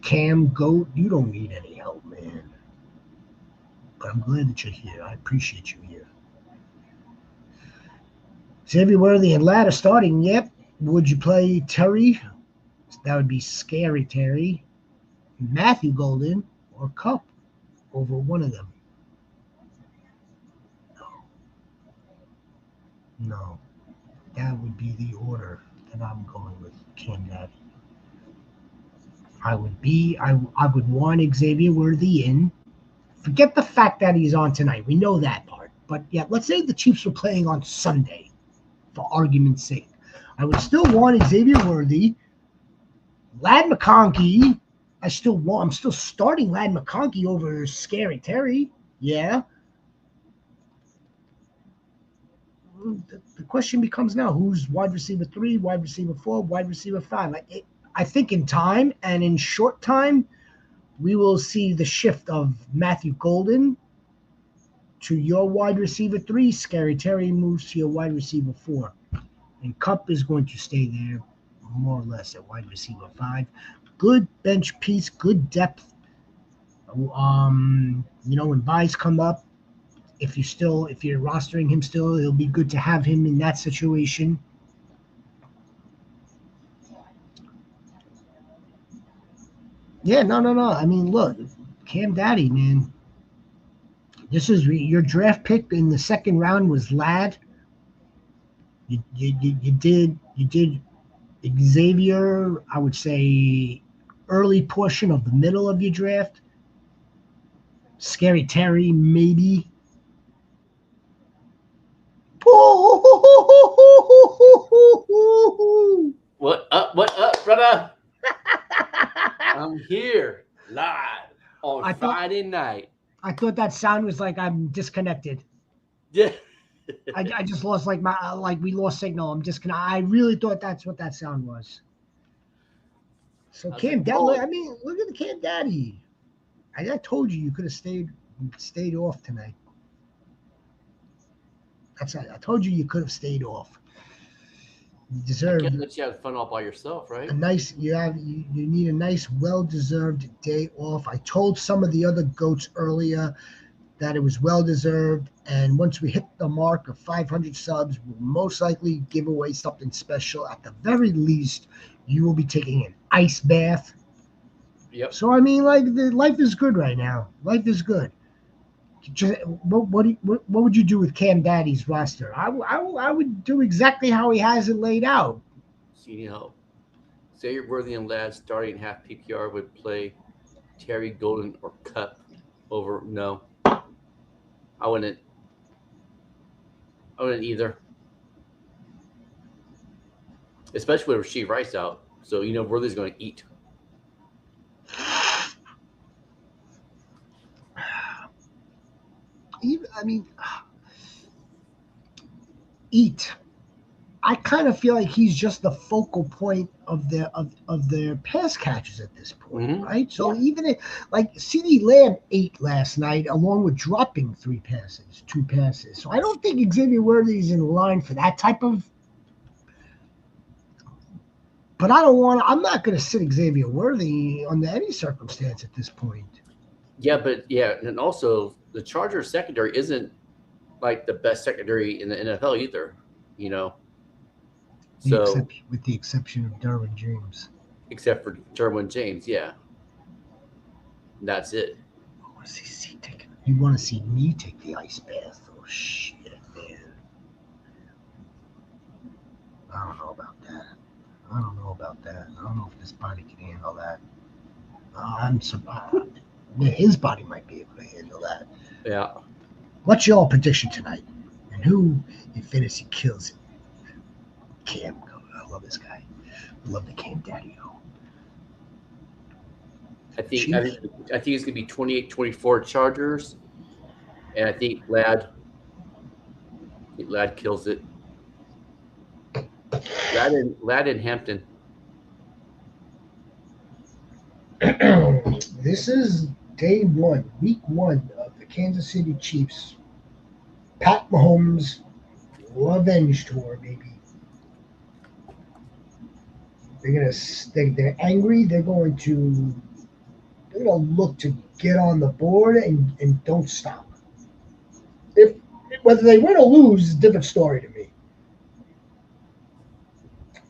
Cam Goat, you don't need any help, man. But I'm glad that you're here. I appreciate you here. Xavier Worthy and Ladd are starting. Yep. Would you play Terry? That would be Scary Terry. Matthew Golden or Cup over one of them. No. That would be the order that I'm going with Cam Daddy. I would want Xavier Worthy in. Forget the fact that he's on tonight. We know that part. But yeah, let's say the Chiefs were playing on Sunday, for argument's sake. I would still want Xavier Worthy. Ladd McConkey. I'm still starting Ladd McConkey over Scary Terry. Yeah. The question becomes now, who's wide receiver 3, wide receiver 4, wide receiver 5? I think in time and in short time, we will see the shift of Matthew Golden to your wide receiver 3. Scary Terry moves to your wide receiver 4. And Cup is going to stay there more or less at wide receiver 5. Good bench piece, good depth. When buys come up, if you're rostering him still, it'll be good to have him in that situation. Yeah, no. I mean, look, Cam Daddy, man. This is your draft pick in the second round was Ladd. You did Xavier, I would say, early portion of the middle of your draft. Scary Terry, maybe. What up, brother? I'm here live on Friday night. I thought that sound was like I'm disconnected. Yeah. I just lost we lost signal. I'm disconnected. I really thought that's what that sound was. So Cam Daddy, I mean, look at the Cam Daddy. I told you could have stayed off tonight. That's right. I told you could have stayed off. You deserve. I can't let you have fun all by yourself, right? You need a nice, well-deserved day off. I told some of the other goats earlier that it was well-deserved, and once we hit the mark of 500 subs, we'll most likely give away something special. At the very least, you will be taking an ice bath Yep. So I mean, like, the life is good right now. Life is good. Just, what would you do with Cam Daddy's roster? I would do exactly how he has it laid out. So, Xavier Worthy and Ladd starting half PPR would play Terry Golden or Cup over. No, I wouldn't. I wouldn't either. Especially with Rasheed Rice out. So Worthy's going to eat. I mean, eat. I kind of feel like he's just the focal point of their pass catches at this point, right? So even if, like, CeeDee Lamb ate last night, along with dropping two passes. So I don't think Xavier Worthy is in line for that type of. But I'm not going to sit Xavier Worthy under any circumstance at this point. Yeah, and also the Chargers secondary isn't like the best secondary in the NFL either. With the exception of Derwin James. Except for Derwin James, yeah. That's it. You want to see me take the ice bath? Oh shit, man! I don't know about that. I don't know if this body can handle that. I'm surprised. His body might be able to handle that. Yeah. What's your prediction tonight? And who in fantasy kills it? Cam. I love this guy. I love the Cam Daddy-O. I think it's gonna be 28-24 Chargers, and I think Ladd kills it. Ladd in Hampton. This is day one, week one of the Kansas City Chiefs. Pat Mahomes revenge tour, baby. They're angry. They're going to look to get on the board and don't stop. Whether they win or lose is a different story to me.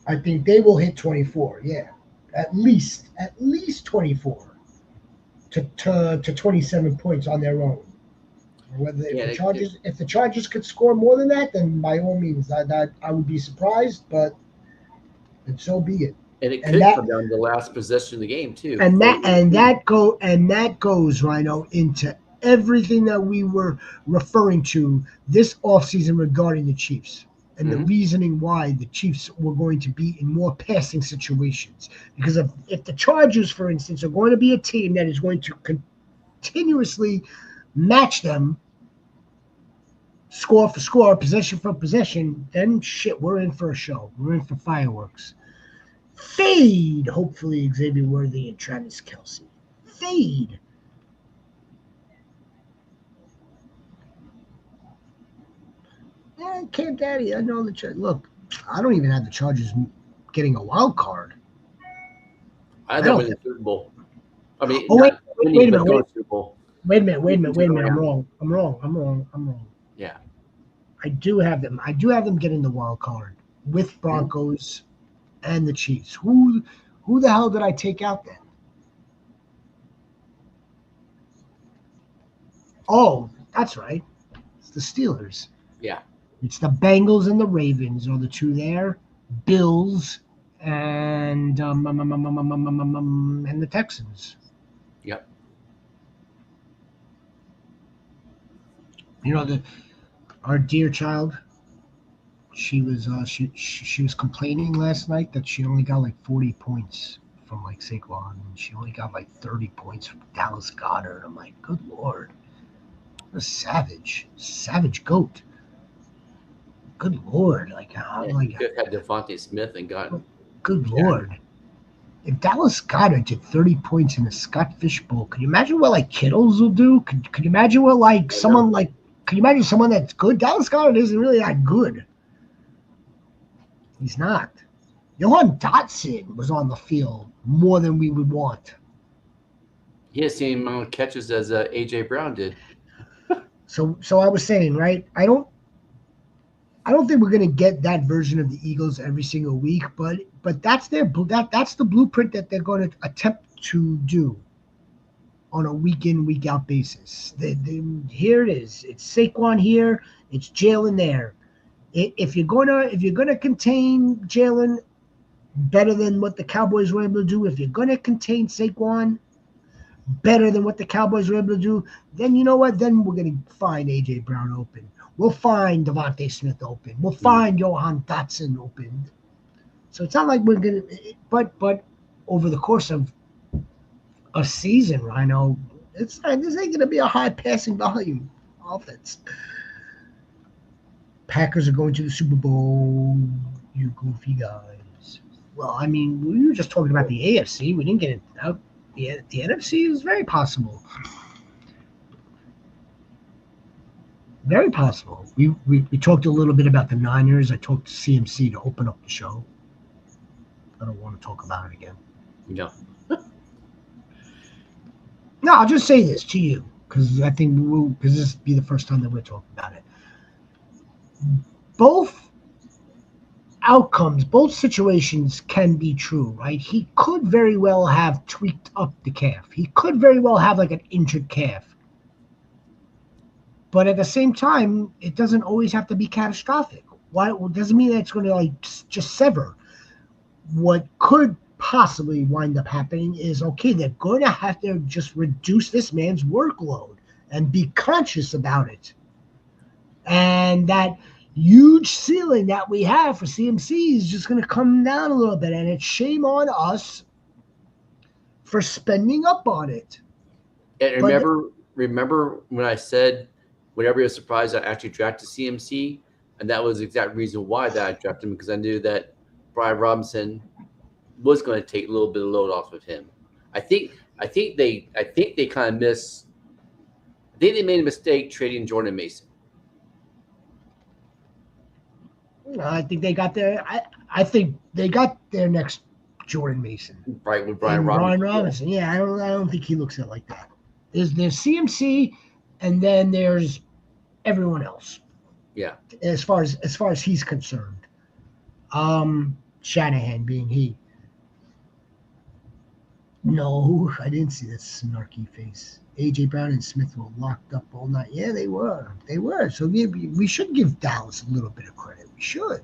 I think they will hit 24. Yeah, at least 24 to 27 points on their own. If the Chargers could score more than that, then by all means, I would be surprised, but and so be it. And it could come down to the last possession of the game too. And that goes, Rhino, into everything that we were referring to this offseason regarding the Chiefs and the reasoning why the Chiefs were going to be in more passing situations. Because if the Chargers, for instance, are going to be a team that is going to continuously match them score for score, possession for possession, then shit, we're in for a show. We're in for fireworks. Fade, hopefully, Xavier Worthy and Travis Kelce. Fade. Cam Daddy, I know the look, I don't even have the Chargers getting a wild card. I had them winning the Super Bowl. I mean, wait a minute. Wait a minute. I'm wrong. Yeah. I do have them getting the wild card with Broncos and the Chiefs. Who the hell did I take out then? Oh, that's right. It's the Steelers. Yeah. It's the Bengals and the Ravens are the two there. Bills and the Texans. Yep. Our dear child. She was she was complaining last night that she only got like 40 points from like Saquon, and she only got like 30 points from Dallas Goedert. I'm like, good Lord, what a savage goat. Good Lord, you could have had Devontae Smith and gotten. Good Lord, if Dallas Goedert did 30 points in the Scott Fish Bowl, could you imagine what like Kittles will do? Could you imagine what like someone like? Could you imagine someone that's good? Dallas Goedert isn't really that good. He's not. Johan Dotson was on the field more than we would want. He has the same amount of catches as A.J. Brown did. So I was saying, right? I don't think we're going to get that version of the Eagles every single week, but that's that's the blueprint that they're going to attempt to do on a week in, week out basis. Here it is. It's Saquon here. It's Jalen there. If you're gonna contain Jalen better than what the Cowboys were able to do, if you're gonna contain Saquon better than what the Cowboys were able to do, then you know what? Then we're gonna find AJ Brown open. We'll find Devontae Smith open. We'll find Johan Dotson open. So it's not like we're gonna, but over the course of a season, Rhino, this ain't gonna be a high passing volume offense. Packers are going to the Super Bowl. You goofy guys. Well, I mean, we were just talking about the AFC. We didn't get into that. The NFC is very possible. Very possible. We talked a little bit about the Niners. I talked to CMC to open up the show. I don't want to talk about it again. No. No, I'll just say this to you because I think because this will be the first time that we're talking about it. Both outcomes, both situations can be true, right? He could very well have tweaked up the calf. He could very well have like an injured calf. But at the same time, it doesn't always have to be catastrophic. Why? Well, doesn't mean that it's going to like just sever. What could possibly wind up happening is, okay, they're going to have to just reduce this man's workload and be conscious about it. And that huge ceiling that we have for CMC is just going to come down a little bit. And it's shame on us for spending up on it. And remember when I said whenever you're surprised I actually drafted CMC? And that was the exact reason why that I drafted him, because I knew that Brian Robinson was going to take a little bit of load off of him. I think they kind of missed. I think they made a mistake trading Jordan Mason. I think they got their. I think they got their next Jordan Mason. Right, with Brian Robinson. Yeah, I don't think he looks at it like that. There's CMC, and then there's everyone else. Yeah. As far as he's concerned, Shanahan being he. No, I didn't see that snarky face. AJ Brown and Smith were locked up all night. Yeah, they were. So we should give Dallas a little bit of credit. We should.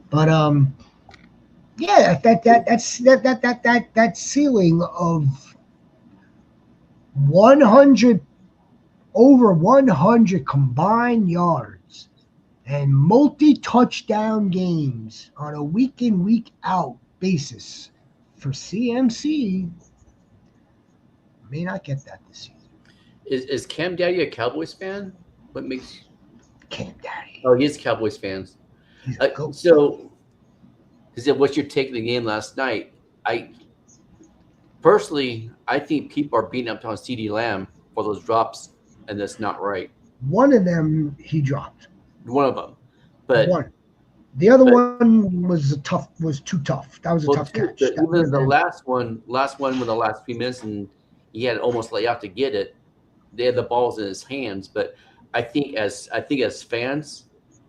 But yeah, that ceiling of 100 over 100 combined yards and multi-touchdown games on a week in, week out basis for CMC may not get that this season. Is Cam Daddy a Cowboys fan? What makes Cam Daddy? Oh, he is Cowboys fans. So, what's your take of the game last night? I think people are beating up on CeeDee Lamb for those drops, and that's not right. One of them he dropped. One of them, but one. The other one was too tough. That was a tough catch. Even the last one with the last few minutes, and he had almost lay out to get it. They had the balls in his hands, but I think as fans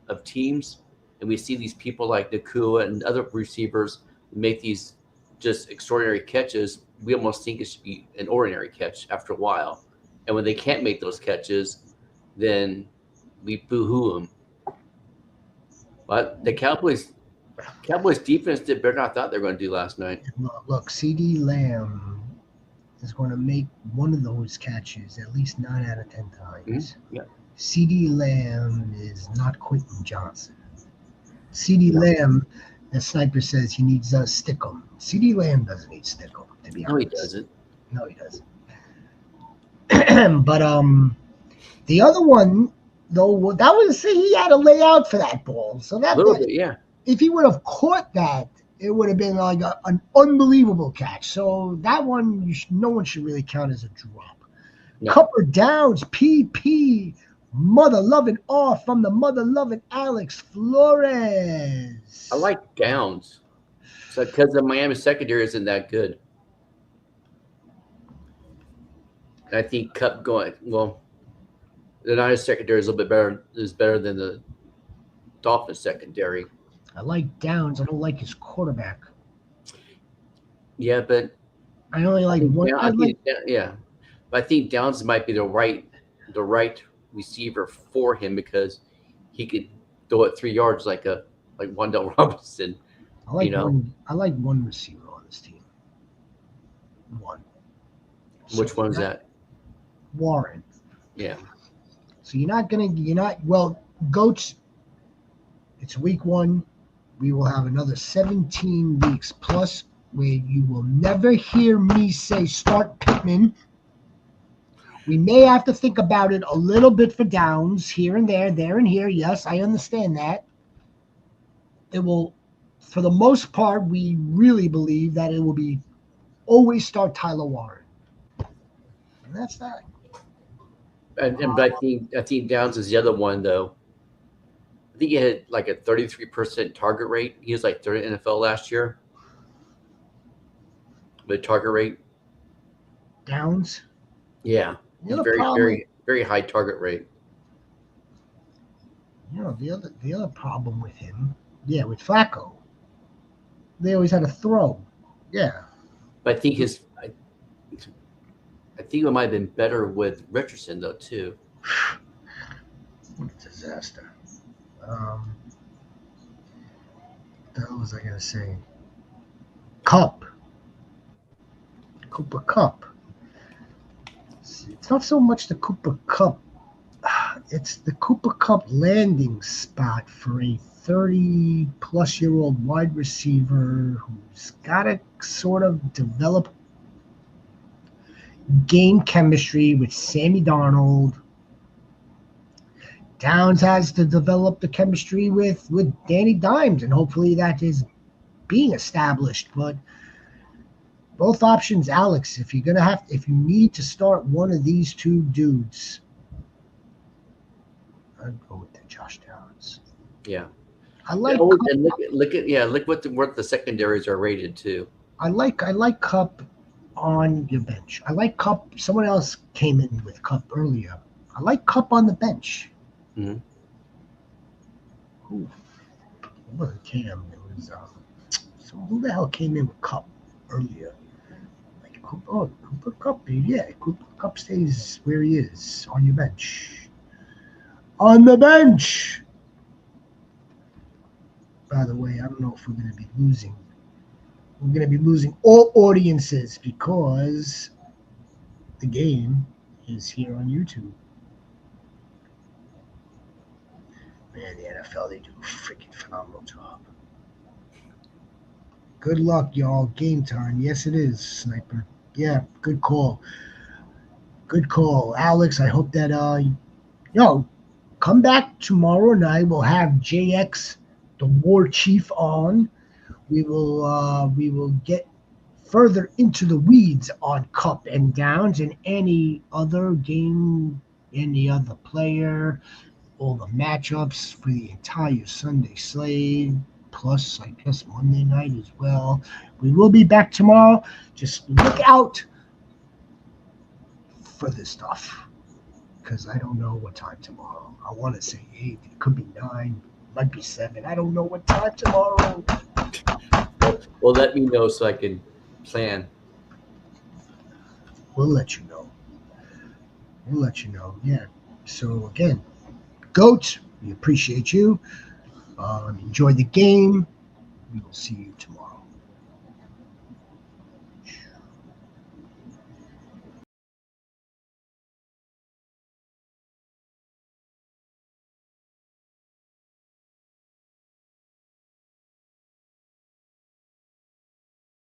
of teams, and we see these people like Nakua and other receivers make these just extraordinary catches, we almost think it should be an ordinary catch after a while. And when they can't make those catches, then we boo-hoo them. But the Cowboys defense did better than I thought they were going to do last night. Look, CeeDee Lamb is going to make one of those catches at least 9 out of 10 times. Mm-hmm. Yeah. CeeDee Lamb is not Quentin Johnson. CeeDee Lamb, the sniper says he needs Stickum. CeeDee Lamb doesn't need Stickum, to be honest. No, he doesn't. No, he doesn't. But the other one, though, that was he had to lay out for that ball. So that a little bit, yeah. If he would have caught that, it would have been like an unbelievable catch. So that one, no one should really count as a drop. No. Couple downs, PP, mother loving off from the mother loving Alex Flores. I like downs, so because the Miami secondary isn't that good. I think Cup going well. The Niners secondary is a little bit better than the Dolphins secondary. I like Downs. I don't like his quarterback. Yeah, but I only like one. Yeah, yeah, but I think Downs might be the right receiver for him because he could throw it 3 yards like Wandell Robinson. You know, I like one receiver on this team. One. So which one's that? Warren. Yeah, So you're not well, Goats, it's week 1. We will have another 17 weeks plus where you will never hear me say start Pittman. We may have to think about it a little bit for Downs here and there and here. Yes, I understand that. It will, for the most part, we really believe that it will be always start Tyler Warren. And that's that. and but I think Downs is the other one though. I think he had like a 33% target rate. He was like 30 NFL last year. The target rate, Downs. yeah, The he's other very problem, very high target rate. the other problem with him, yeah, with Flacco, they always had a throw. Yeah. But I think it might have been better with Richardson though too. What a disaster. Um, what the hell was I gonna say? Cup. Cooper Cup. It's not so much the Cooper Cup. It's the Cooper Cup landing spot for a 30-plus-year-old wide receiver who's got to sort of develop game chemistry with Sammy Darnold. Downs has to develop the chemistry with Danny Dimes, and hopefully that is being established. But both options, Alex, if you need to start one of these two dudes, I'd go with the Josh Downs. Yeah. I like Oh, Cup. and look what the secondaries are rated too. I like Cup on your bench. I like Cup. Someone else came in with Cup earlier. I like Cup on the bench. Mm-hmm. Who? It wasn't Cam. It was so who the hell came in with Cup earlier? Like Cooper Cup. Yeah, Cooper Cup stays where he is on your bench. On the bench. By the way, I don't know if we're going to be losing. We're going to be losing all audiences because the game is here on YouTube. Man, the NFL, they do a freaking phenomenal job. Good luck, y'all. Game time. Yes, it is, Sniper. Yeah, good call. Good call. Alex, I hope that, come back tomorrow night. We'll have JX, the War Chief, on. We will get further into the weeds on Cup and Downs and any other game, any other player, all the matchups for the entire Sunday slate, plus I guess Monday night as well. We will be back tomorrow. Just look out for this stuff because I don't know what time tomorrow. I want to say 8. It could be 9. Might be 7. I don't know what time tomorrow. Well, let me know so I can plan. We'll let you know. Yeah. So again, Goats, we appreciate you. Enjoy the game. We will see you tomorrow.